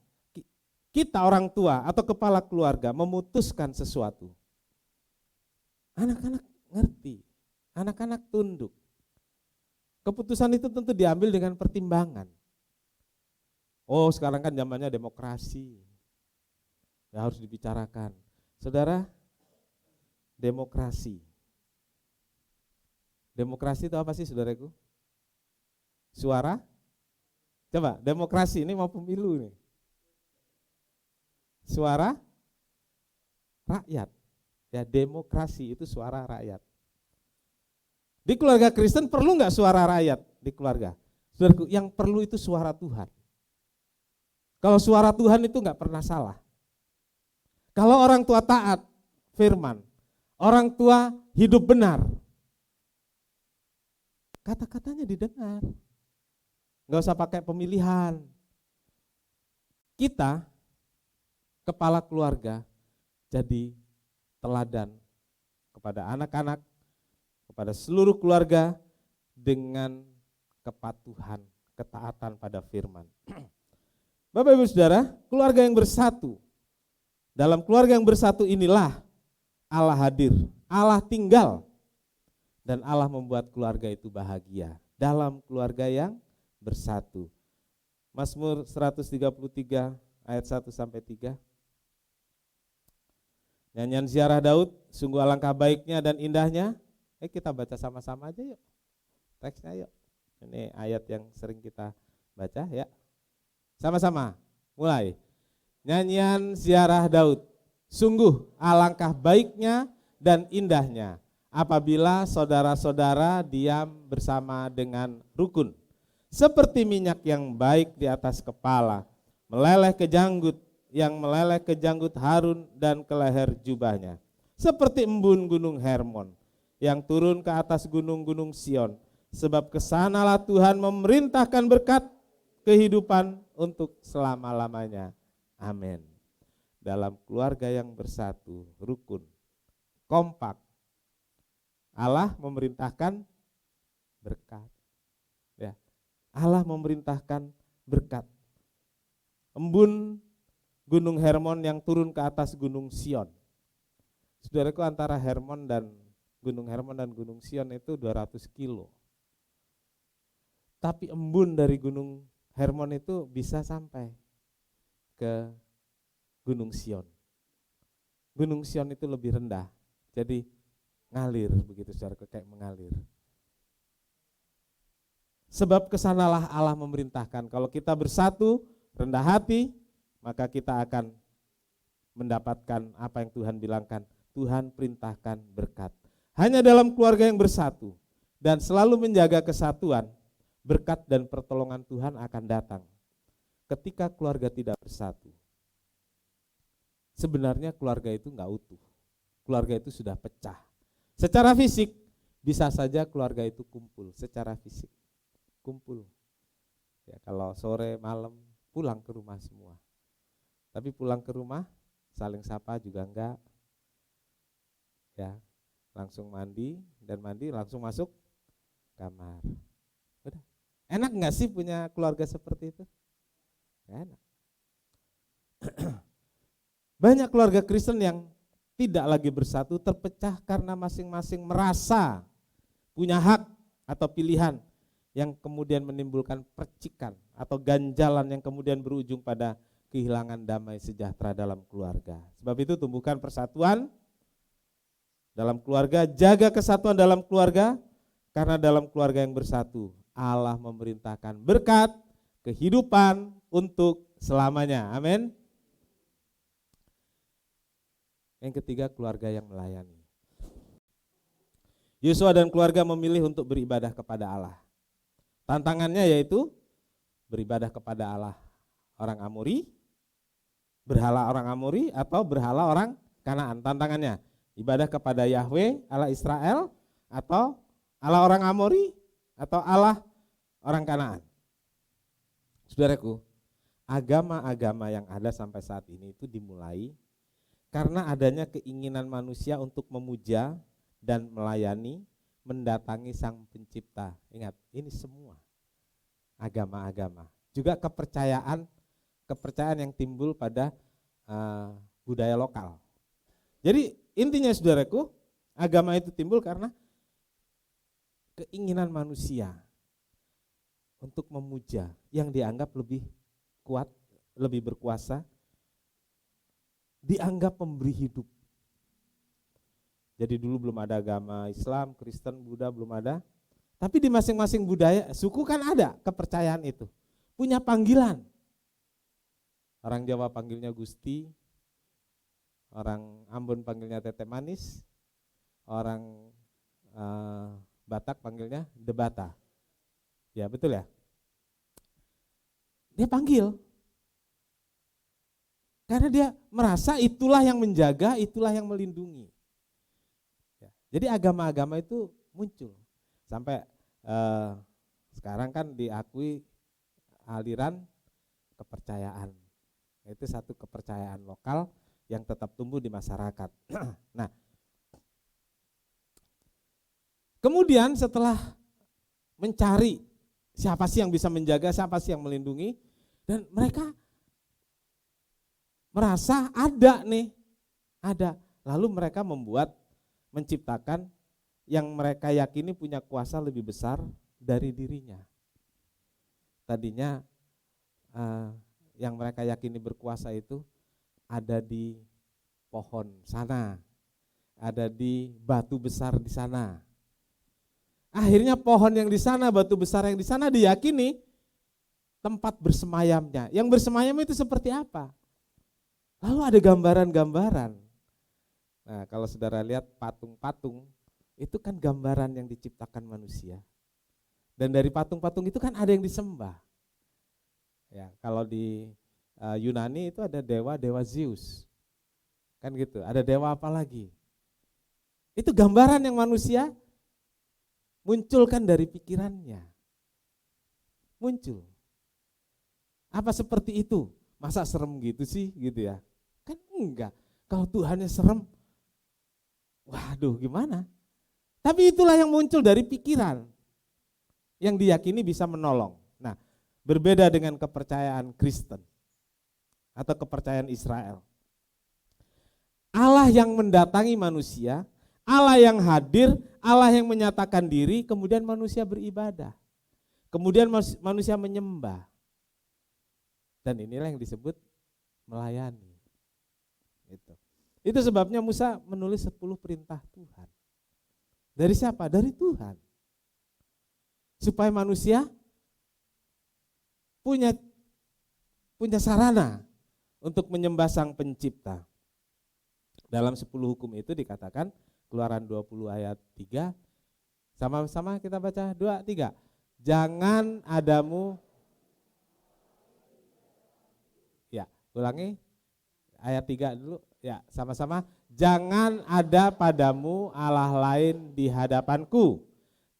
kita orang tua atau kepala keluarga memutuskan sesuatu, anak-anak ngerti, anak-anak tunduk. Keputusan itu tentu diambil dengan pertimbangan. Oh, sekarang kan zamannya demokrasi. Ya, harus dibicarakan. Saudara, demokrasi. Demokrasi itu apa sih, saudaraku? Suara? Coba, demokrasi ini mau pemilu nih. Suara rakyat. Ya, demokrasi itu suara rakyat. Di keluarga Kristen perlu nggak suara rakyat di keluarga? Saudaraku, yang perlu itu suara Tuhan. Kalau suara Tuhan itu nggak pernah salah. Kalau orang tua taat firman, orang tua hidup benar, kata-katanya didengar. Nggak usah pakai pemilihan. Kita, kepala keluarga, jadi teladan kepada anak-anak, kepada seluruh keluarga dengan kepatuhan, ketaatan pada firman. Bapak Ibu Saudara, keluarga yang bersatu. Dalam keluarga yang bersatu inilah Allah hadir, Allah tinggal, dan Allah membuat keluarga itu bahagia. Dalam keluarga yang bersatu. Mazmur 133 ayat 1-3. Nyanyian ziarah Daud, sungguh alangkah baiknya dan indahnya. Kita baca sama-sama aja yuk. Teksnya yuk. Ini ayat yang sering kita baca ya. Sama-sama, mulai. Nyanyian ziarah Daud, sungguh alangkah baiknya dan indahnya apabila saudara-saudara diam bersama dengan rukun. Seperti minyak yang baik di atas kepala, meleleh ke janggut, yang meleleh ke janggut Harun dan ke leher jubahnya. Seperti embun gunung Hermon, yang turun ke atas gunung-gunung Sion. Sebab kesanalah Tuhan memerintahkan berkat kehidupan untuk selama-lamanya. Amin. Dalam keluarga yang bersatu, rukun, kompak, Allah memerintahkan berkat. Ya, Allah memerintahkan berkat. Embun gunung Hermon yang turun ke atas gunung Sion. Saudaraku, antara Hermon dan gunung Sion itu 200 kilo. Tapi embun dari gunung Hermon itu bisa sampai ke gunung Sion. Gunung Sion itu lebih rendah, jadi ngalir begitu, saudara, kayak mengalir. Sebab kesanalah Allah memerintahkan. Kalau kita bersatu, rendah hati, maka kita akan mendapatkan apa yang Tuhan bilangkan. Tuhan perintahkan berkat. Hanya dalam keluarga yang bersatu dan selalu menjaga kesatuan, berkat dan pertolongan Tuhan akan datang. Ketika keluarga tidak bersatu, sebenarnya keluarga itu enggak utuh. Keluarga itu sudah pecah. Secara fisik bisa saja keluarga itu kumpul secara fisik, kumpul. Ya, kalau sore malam pulang ke rumah semua. Tapi pulang ke rumah saling sapa juga enggak. Ya, langsung mandi dan mandi langsung masuk kamar. Udah. Enak enggak sih punya keluarga seperti itu? Enak. Banyak keluarga Kristen yang tidak lagi bersatu, terpecah karena masing-masing merasa punya hak atau pilihan yang kemudian menimbulkan percikan atau ganjalan yang kemudian berujung pada kehilangan damai sejahtera dalam keluarga. Sebab itu tumbuhkan persatuan dalam keluarga, jaga kesatuan dalam keluarga, karena dalam keluarga yang bersatu Allah memerintahkan berkat, kehidupan untuk selamanya. Amin. Yang ketiga, keluarga yang melayani. Yosua dan keluarga memilih untuk beribadah kepada Allah. Tantangannya yaitu beribadah kepada Allah orang Amori, berhala orang Amori atau berhala orang Kanaan. Tantangannya ibadah kepada Yahweh Allah Israel atau Allah orang Amori atau Allah orang Kanaan. Saudaraku, agama-agama yang ada sampai saat ini itu dimulai karena adanya keinginan manusia untuk memuja dan melayani, mendatangi Sang Pencipta. Ingat, ini semua agama-agama. Juga kepercayaan yang timbul pada budaya lokal. Jadi intinya saudaraku, agama itu timbul karena keinginan manusia untuk memuja yang dianggap lebih kuat, lebih berkuasa, dianggap pemberi hidup. Jadi dulu belum ada agama Islam, Kristen, Buddha belum ada. Tapi di masing-masing budaya, suku kan ada kepercayaan itu. Punya panggilan. Orang Jawa panggilnya Gusti, orang Ambon panggilnya Tete Manis, orang Batak panggilnya Debata. Ya betul ya. Dia panggil. Karena dia merasa itulah yang menjaga, itulah yang melindungi. Ya, jadi agama-agama itu muncul. Sampai sekarang kan diakui aliran kepercayaan. Itu satu kepercayaan lokal yang tetap tumbuh di masyarakat. Nah, kemudian setelah mencari siapa sih yang bisa menjaga, siapa sih yang melindungi, dan mereka merasa ada nih, ada. Lalu mereka menciptakan yang mereka yakini punya kuasa lebih besar dari dirinya. Tadinya yang mereka yakini berkuasa itu ada di pohon sana, ada di batu besar di sana. Akhirnya pohon yang di sana, batu besar yang di sana diyakini tempat bersemayamnya. Yang bersemayam itu seperti apa? Lalu ada gambaran-gambaran. Nah, kalau saudara lihat patung-patung, itu kan gambaran yang diciptakan manusia. Dan dari patung-patung itu kan ada yang disembah. Ya, kalau di Yunani itu ada dewa Zeus. Kan gitu, ada dewa apa lagi? Itu gambaran yang manusia munculkan dari pikirannya. Muncul. Apa seperti itu? Masa serem gitu sih gitu ya? Kan enggak. Kalau Tuhannya serem, waduh gimana? Tapi itulah yang muncul dari pikiran yang diyakini bisa menolong. Nah, berbeda dengan kepercayaan Kristen atau kepercayaan Israel. Allah yang mendatangi manusia, Allah yang hadir, Allah yang menyatakan diri, kemudian manusia beribadah. Kemudian manusia menyembah. Dan inilah yang disebut melayani. Itu sebabnya Musa menulis 10 perintah Tuhan. Dari siapa? Dari Tuhan. Supaya manusia punya sarana untuk menyembah Sang Pencipta. Dalam 10 hukum itu dikatakan, Keluaran 20 ayat 3, sama-sama kita baca 2, 3. Jangan adamu, ya ulangi ayat 3 dulu, ya sama-sama. Jangan ada padamu Allah lain di hadapanku.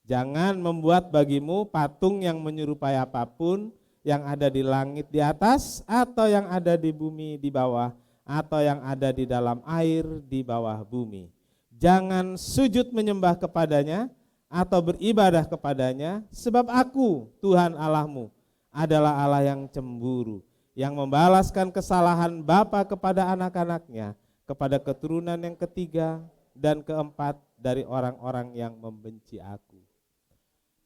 Jangan membuat bagimu patung yang menyerupai apapun yang ada di langit di atas, atau yang ada di bumi di bawah, atau yang ada di dalam air di bawah bumi. Jangan sujud menyembah kepadanya atau beribadah kepadanya, sebab aku, Tuhan Allahmu, adalah Allah yang cemburu, yang membalaskan kesalahan bapa kepada anak-anaknya, kepada keturunan yang ketiga dan keempat dari orang-orang yang membenci aku.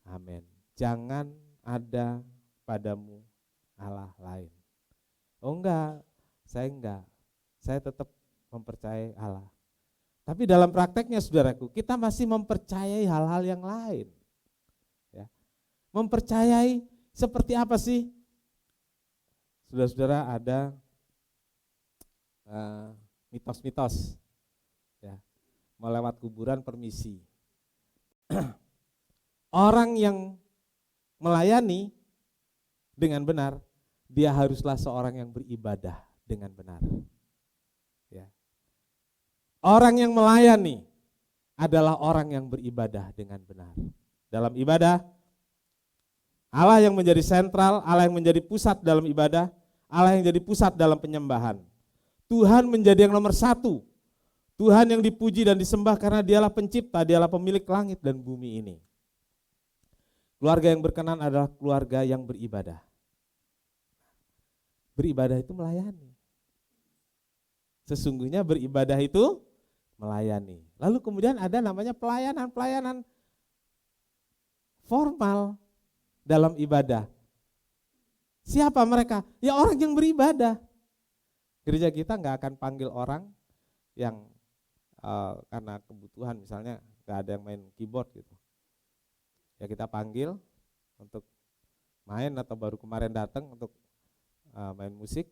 Amin. Jangan ada padamu Allah lain. Oh enggak, saya tetap mempercayai Allah. Tapi dalam prakteknya saudaraku, kita masih mempercayai hal-hal yang lain. Ya. Mempercayai seperti apa sih? Saudara-saudara, ada mitos-mitos, ya, melewat kuburan permisi. Orang yang melayani dengan benar, dia haruslah seorang yang beribadah dengan benar. Ya. Orang yang melayani adalah orang yang beribadah dengan benar. Dalam ibadah, Allah yang menjadi sentral, Allah yang menjadi pusat dalam ibadah, Allah yang jadi pusat dalam penyembahan. Tuhan menjadi yang nomor satu. Tuhan yang dipuji dan disembah karena dialah pencipta, dialah pemilik langit dan bumi ini. Keluarga yang berkenan adalah keluarga yang beribadah. Beribadah itu melayani. Sesungguhnya beribadah itu melayani. Lalu kemudian ada namanya pelayanan formal dalam ibadah. Siapa mereka? Ya orang yang beribadah. Gereja kita nggak akan panggil orang yang karena kebutuhan, misalnya nggak ada yang main keyboard gitu. Ya kita panggil untuk main atau baru kemarin datang untuk main musik,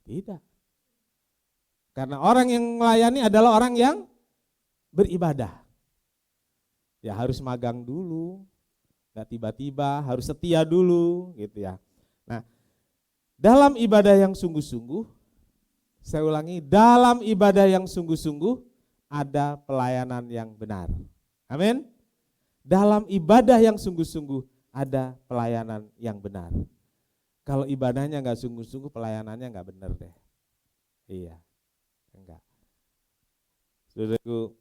tidak. Karena orang yang melayani adalah orang yang beribadah. Ya harus magang dulu, nggak tiba-tiba, harus setia dulu gitu ya. Nah, dalam ibadah yang sungguh-sungguh, saya ulangi, dalam ibadah yang sungguh-sungguh ada pelayanan yang benar. Amin. Dalam ibadah yang sungguh-sungguh ada pelayanan yang benar. Kalau ibadahnya nggak sungguh-sungguh, pelayanannya nggak benar deh. Iya, enggak. Saudaraku,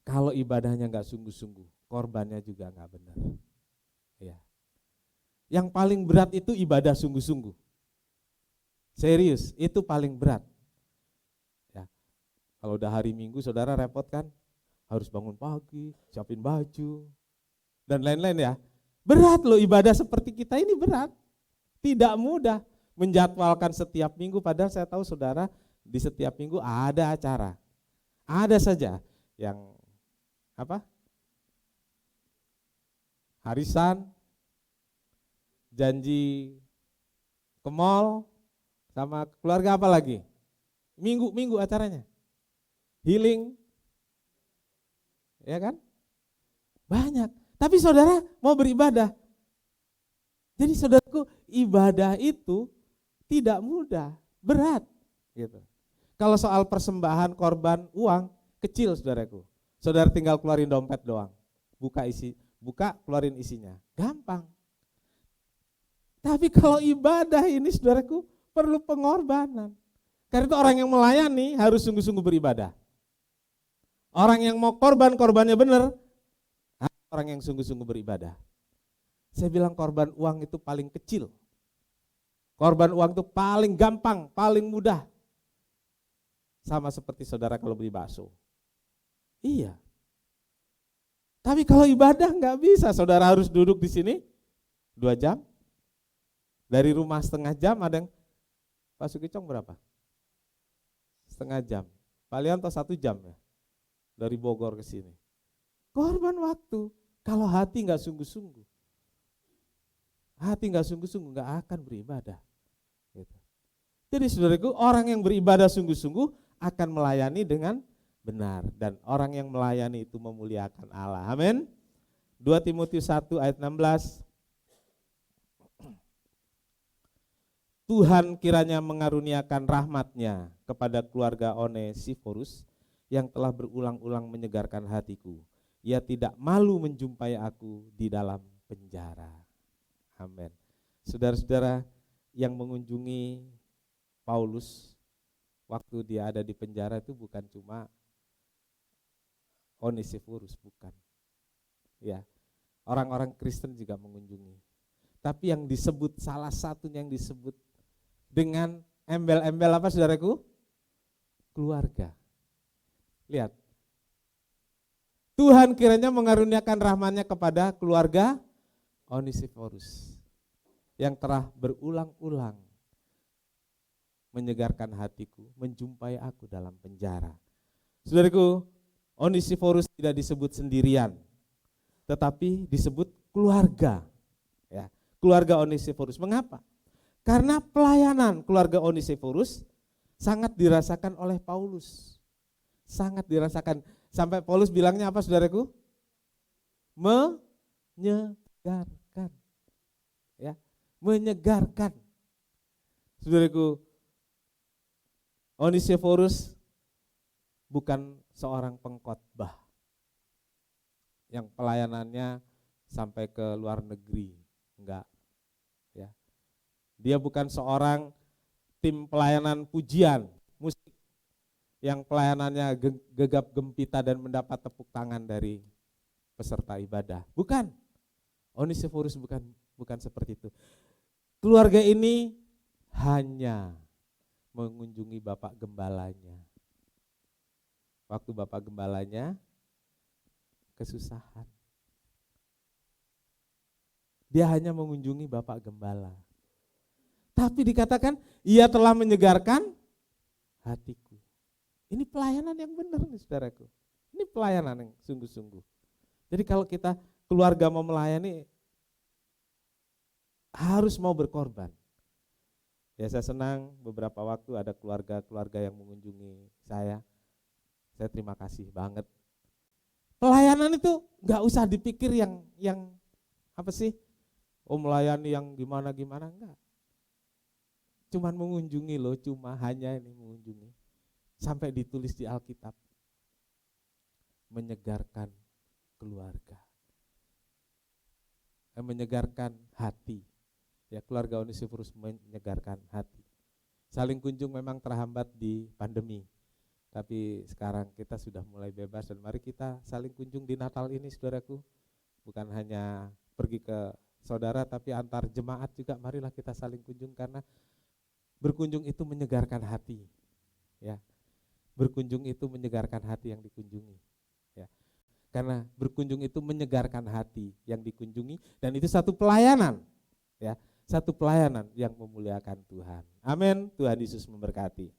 kalau ibadahnya nggak sungguh-sungguh, korbannya juga nggak benar. Iya. Yang paling berat itu ibadah sungguh-sungguh. Serius, itu paling berat. Ya. Kalau udah hari Minggu, saudara repot kan? Harus bangun pagi, siapin baju, dan lain-lain ya. Berat loh ibadah seperti kita ini berat. Tidak mudah menjadwalkan setiap minggu, padahal saya tahu saudara di setiap minggu ada acara. Ada saja yang harisan, janji ke mall, sama keluarga apa lagi? Minggu acaranya. Healing. Ya kan? Banyak. Tapi saudara mau beribadah. Jadi saudaraku, ibadah itu tidak mudah, berat gitu. Kalau soal persembahan, korban, uang, kecil saudaraku. Saudara tinggal keluarin dompet doang. Buka, keluarin isinya. Gampang. Tapi kalau ibadah ini saudaraku perlu pengorbanan. Karena itu orang yang melayani harus sungguh-sungguh beribadah. Orang yang mau korbannya benar, orang yang sungguh-sungguh beribadah. Saya bilang korban uang itu paling kecil. Korban uang itu paling gampang, paling mudah. Sama seperti saudara kalau beli bakso. Iya. Tapi kalau ibadah nggak bisa, saudara harus duduk di sini 2 jam. Dari rumah setengah jam, ada yang Pak Sukicong berapa? Setengah jam. Pak Lianto 1 jam ya. Dari Bogor ke sini. Korban waktu. Kalau hati nggak sungguh-sungguh. Hati nggak sungguh-sungguh nggak akan beribadah. Gitu. Jadi saudaraku, orang yang beribadah sungguh-sungguh akan melayani dengan benar. Dan orang yang melayani itu memuliakan Allah. Amin. 2 Timotius 1 ayat 16. Tuhan kiranya mengaruniakan rahmat-Nya kepada keluarga Onesiforus yang telah berulang-ulang menyegarkan hatiku. Ia tidak malu menjumpai aku di dalam penjara. Amin. Saudara-saudara yang mengunjungi Paulus waktu dia ada di penjara itu bukan cuma Onesiforus, bukan. Ya, orang-orang Kristen juga mengunjungi. Tapi yang disebut, salah satunya yang disebut dengan embel-embel apa saudaraku? Keluarga. Lihat, Tuhan kiranya mengaruniakan rahmat-Nya kepada keluarga Onesiforus yang telah berulang-ulang menyegarkan hatiku, menjumpai aku dalam penjara. Saudaraku, Onesiforus tidak disebut sendirian, tetapi disebut keluarga. Ya, keluarga Onesiforus. Mengapa? Karena pelayanan keluarga Onesiforus sangat dirasakan oleh Paulus. Sangat dirasakan. Sampai Paulus bilangnya apa saudaraku? Menyegarkan. Ya, menyegarkan. Saudaraku, Onesiforus bukan seorang pengkhotbah yang pelayanannya sampai ke luar negeri, enggak. Ya. Dia bukan seorang tim pelayanan pujian musik yang pelayanannya gegap gempita dan mendapat tepuk tangan dari peserta ibadah. Bukan. Onesiforus bukan seperti itu. Keluarga ini hanya mengunjungi Bapak Gembalanya. Waktu Bapak Gembalanya kesusahan. Dia hanya mengunjungi Bapak Gembala. Tapi dikatakan, ia telah menyegarkan hatiku. Ini pelayanan yang benar nih saudaraku. Ini pelayanan yang sungguh-sungguh. Jadi kalau kita keluarga mau melayani, harus mau berkorban. Ya saya senang beberapa waktu ada keluarga-keluarga yang mengunjungi saya. Saya terima kasih banget. Pelayanan itu nggak usah dipikir yang apa sih? Oh melayani yang gimana-gimana, enggak. Cuman mengunjungi loh, hanya ini mengunjungi. Sampai ditulis di Alkitab. Menyegarkan keluarga. Menyegarkan hati. Ya, keluarga Onesiforus menyegarkan hati. Saling kunjung memang terhambat di pandemi. Tapi sekarang kita sudah mulai bebas dan mari kita saling kunjung di Natal ini saudaraku. Bukan hanya pergi ke saudara tapi antar jemaat juga marilah kita saling kunjung karena berkunjung itu menyegarkan hati. Ya. Berkunjung itu menyegarkan hati yang dikunjungi. Ya. Karena berkunjung itu menyegarkan hati yang dikunjungi dan itu satu pelayanan. Ya. Satu pelayanan yang memuliakan Tuhan. Amin. Tuhan Yesus memberkati.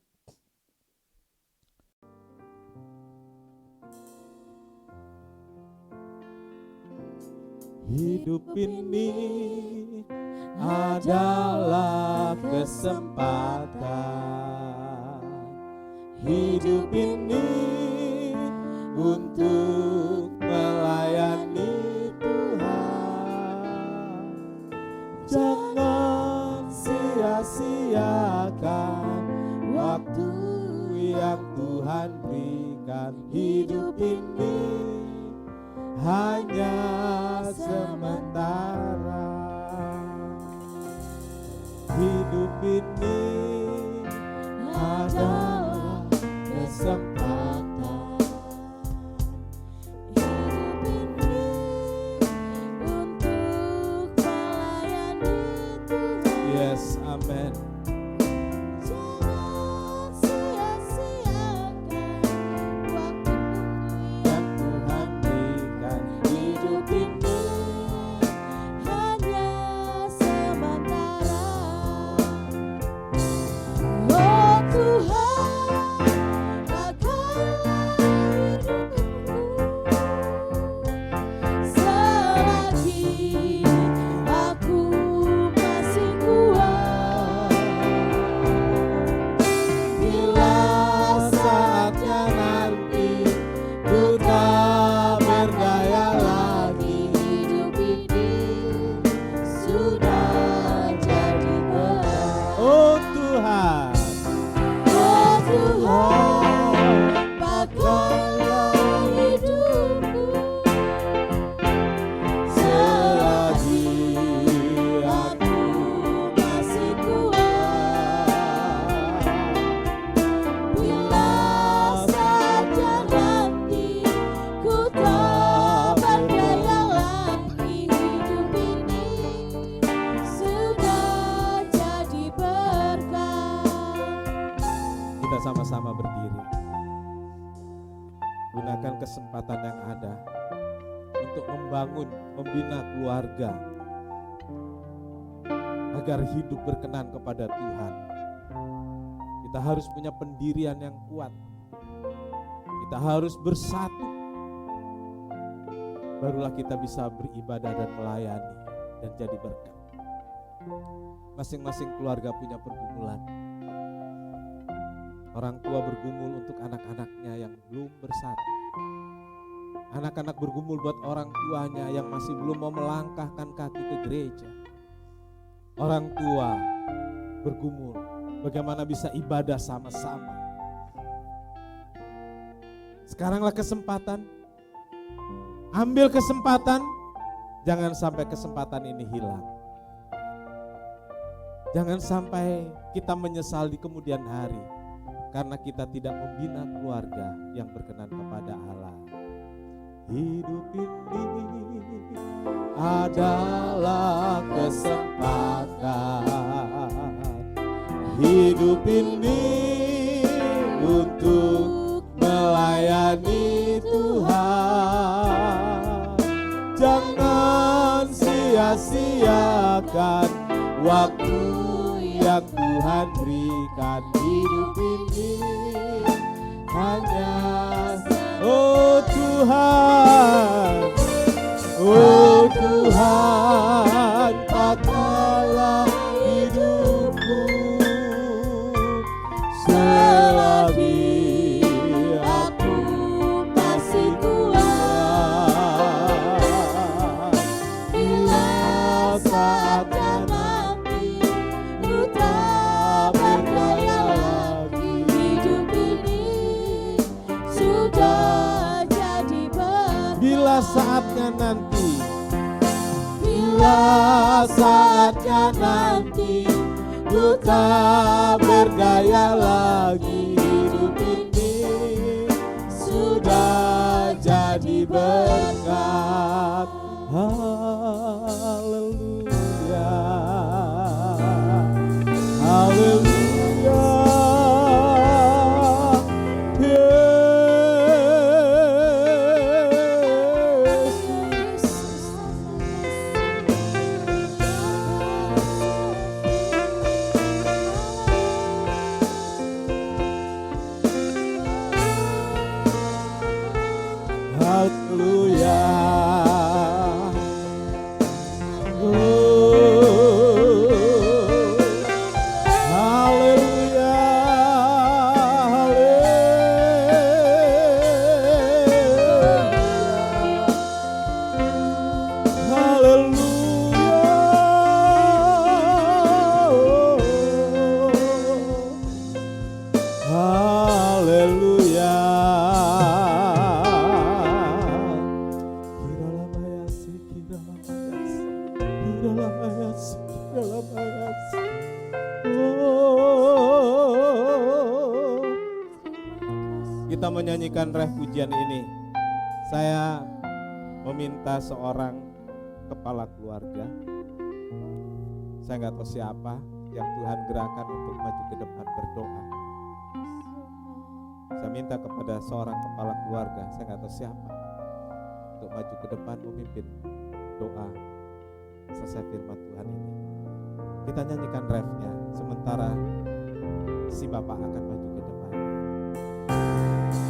Hidup ini adalah kesempatan. Hidup ini untuk melayani Tuhan. Jangan sia-siakan waktu yang Tuhan berikan. Hidup ini hanya sementara. Hidup ini adalah kesempatan. Hidup ini untuk melayani Tuhan. Yes, amen. Jangan sia-siakan waktu yang Tuhan berikan. Hidup ini hanya sementara. Oh Tuhan, akan Gunakan kesempatan yang ada untuk membangun, membina keluarga agar hidup berkenan kepada Tuhan. Kita harus punya pendirian yang kuat. Kita harus bersatu. Barulah kita bisa beribadah dan melayani dan jadi berkat. Masing-masing keluarga punya pergumulan. Orang tua bergumul untuk anak-anaknya yang belum bersatu. Anak-anak bergumul buat orang tuanya yang masih belum mau melangkahkan kaki ke gereja. Orang tua bergumul bagaimana bisa ibadah sama-sama. Sekaranglah kesempatan. Ambil kesempatan. Jangan sampai kesempatan ini hilang. Jangan sampai kita menyesal di kemudian hari karena kita tidak membina keluarga yang berkenan kepada Allah. Hidup ini adalah kesempatan. Hidup ini untuk melayani Tuhan. Jangan sia-siakan waktu yang Tuhan berikan. Hidup ini hanya oh Tuhan, oh Tuhan, pakailah hidupku selagi Aku masih kuat. Bila saatnya nanti ku tak berdaya lagi. Hidup ini sudah jadi berat. bila saatnya nanti, Bila saatnya nanti ku tak berdaya lagi. Hidup ini sudah jadi berkat. haleluya, haleluya. Haleluya. Haleluya. Haleluya. Kita menyanyikan ref pujian ini. Saya meminta seorang kepala keluarga, saya nggak tahu siapa, yang Tuhan gerakan untuk maju ke depan berdoa. Saya minta kepada seorang kepala keluarga, saya nggak tahu siapa, untuk maju ke depan memimpin doa selesai firman Tuhan ini. Kita nyanyikan refnya sementara si Bapak akan maju ke depan.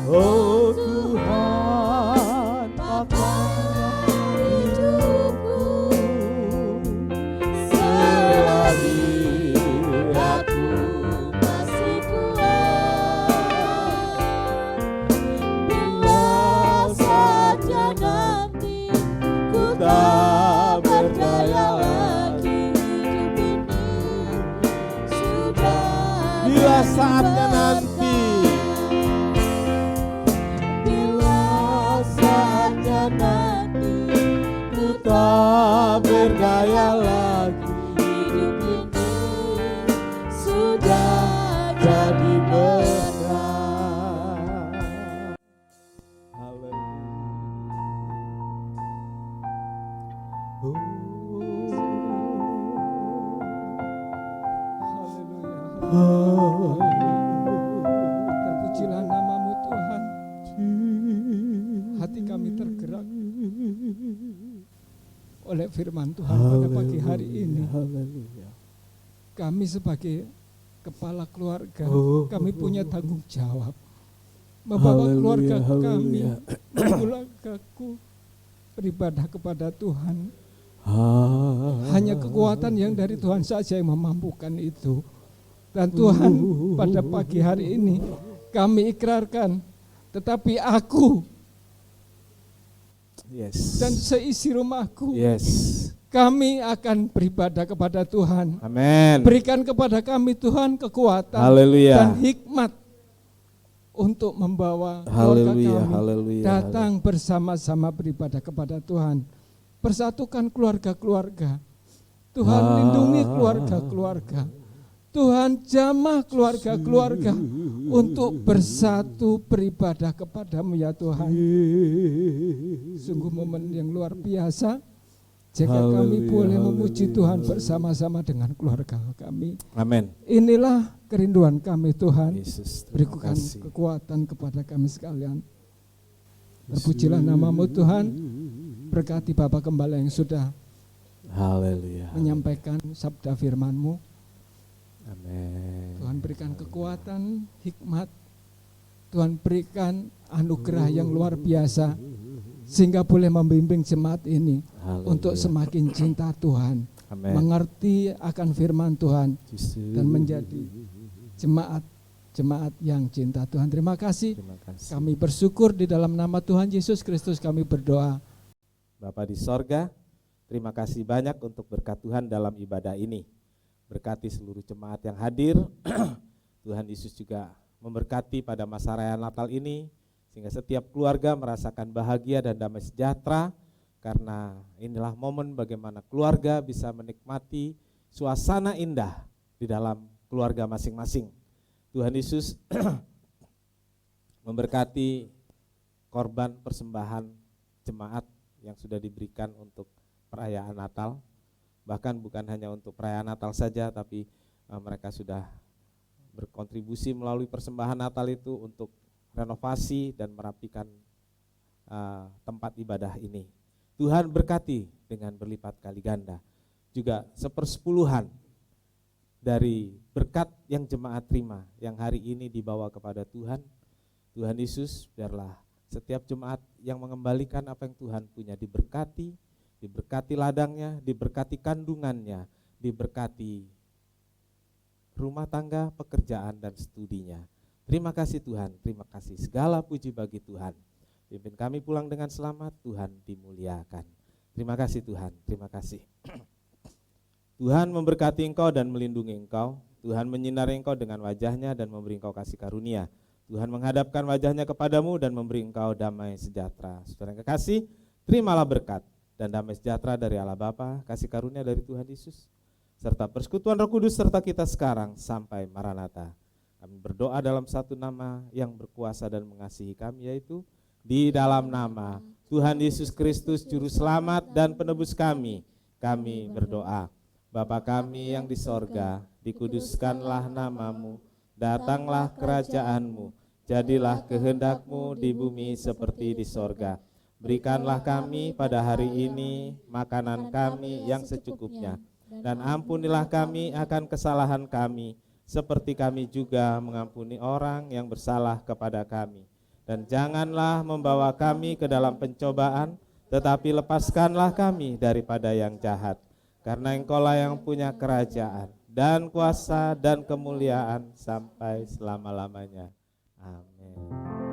Oh Tuhan, pakailah hidupku selagi aku masih kuat. Bila saatnya nanti ku tak berdaya lagi. Hidup ini sudah bila saatnya nanti, nanti ku tak berdaya lagi. Hidup ini sudah jadi berkat. Haleluya. hati kami tergerak oleh firman Tuhan pada pagi hari ini. Kami sebagai kepala keluarga, kami punya tanggung jawab membawa keluarga kami, keluargaku beribadah kepada Tuhan. Hanya kekuatan yang dari Tuhan saja yang memampukan itu. Dan Tuhan pada pagi hari ini kami ikrarkan, tetapi aku dan seisi rumahku, kami akan beribadah kepada Tuhan. Amin. Berikan kepada kami Tuhan kekuatan dan hikmat untuk membawa keluarga kami datang bersama-sama beribadah kepada Tuhan. Persatukan keluarga-keluarga. Tuhan lindungi keluarga-keluarga. Tuhan jamah keluarga-keluarga untuk bersatu beribadah kepadamu ya Tuhan. Sungguh momen yang luar biasa jika kami boleh memuji Tuhan bersama-sama dengan keluarga kami. Amin. Inilah kerinduan kami Tuhan. Berikan kekuatan kepada kami sekalian. Terpujilah namamu Tuhan. Berkati Bapak Gembala yang sudah menyampaikan sabda firman-Mu. Amin. Tuhan berikan kekuatan, hikmat. Tuhan berikan anugerah yang luar biasa sehingga boleh membimbing jemaat ini untuk semakin cinta Tuhan, mengerti akan firman Tuhan dan menjadi jemaat yang cinta Tuhan. Terima kasih. Kami bersyukur di dalam nama Tuhan Yesus Kristus kami berdoa. Bapa di sorga, terima kasih banyak untuk berkat Tuhan dalam ibadah ini. Berkati seluruh jemaat yang hadir. Tuhan Yesus juga memberkati pada masa raya Natal ini, sehingga setiap keluarga merasakan bahagia dan damai sejahtera, karena inilah momen bagaimana keluarga bisa menikmati suasana indah di dalam keluarga masing-masing. Tuhan Yesus memberkati korban persembahan jemaat yang sudah diberikan untuk perayaan Natal. Bahkan bukan hanya untuk perayaan Natal saja, tapi mereka sudah berkontribusi melalui persembahan Natal itu untuk renovasi dan merapikan tempat ibadah ini. Tuhan berkati dengan berlipat kali ganda. Juga 1/10 dari berkat yang jemaat terima, yang hari ini dibawa kepada Tuhan. Tuhan Yesus, biarlah setiap jemaat yang mengembalikan apa yang Tuhan punya diberkati ladangnya, diberkati kandungannya, diberkati rumah tangga, pekerjaan, dan studinya. Terima kasih Tuhan, terima kasih. Segala puji bagi Tuhan. Pimpin kami pulang dengan selamat, Tuhan dimuliakan. Terima kasih Tuhan, terima kasih. Tuhan memberkati engkau dan melindungi engkau. Tuhan menyinari engkau dengan wajahnya dan memberi engkau kasih karunia. Tuhan menghadapkan wajahnya kepadamu dan memberi engkau damai sejahtera. Saudara yang kekasih, terimalah berkat dan damai sejahtera dari Allah Bapa, kasih karunia dari Tuhan Yesus, serta persekutuan Roh Kudus serta kita sekarang sampai Maranatha. Kami berdoa dalam satu nama yang berkuasa dan mengasihi kami, yaitu di dalam nama Tuhan Yesus Kristus Juru Selamat dan Penebus kami berdoa. Bapa kami yang di sorga, dikuduskanlah namamu, datanglah kerajaanmu, jadilah kehendakmu di bumi seperti di sorga. Berikanlah kami pada hari ini makanan kami yang secukupnya, dan ampunilah kami akan kesalahan kami, seperti kami juga mengampuni orang yang bersalah kepada kami. Dan janganlah membawa kami ke dalam pencobaan, tetapi lepaskanlah kami daripada yang jahat. Karena Engkaulah yang punya kerajaan dan kuasa dan kemuliaan sampai selama-lamanya. Amin.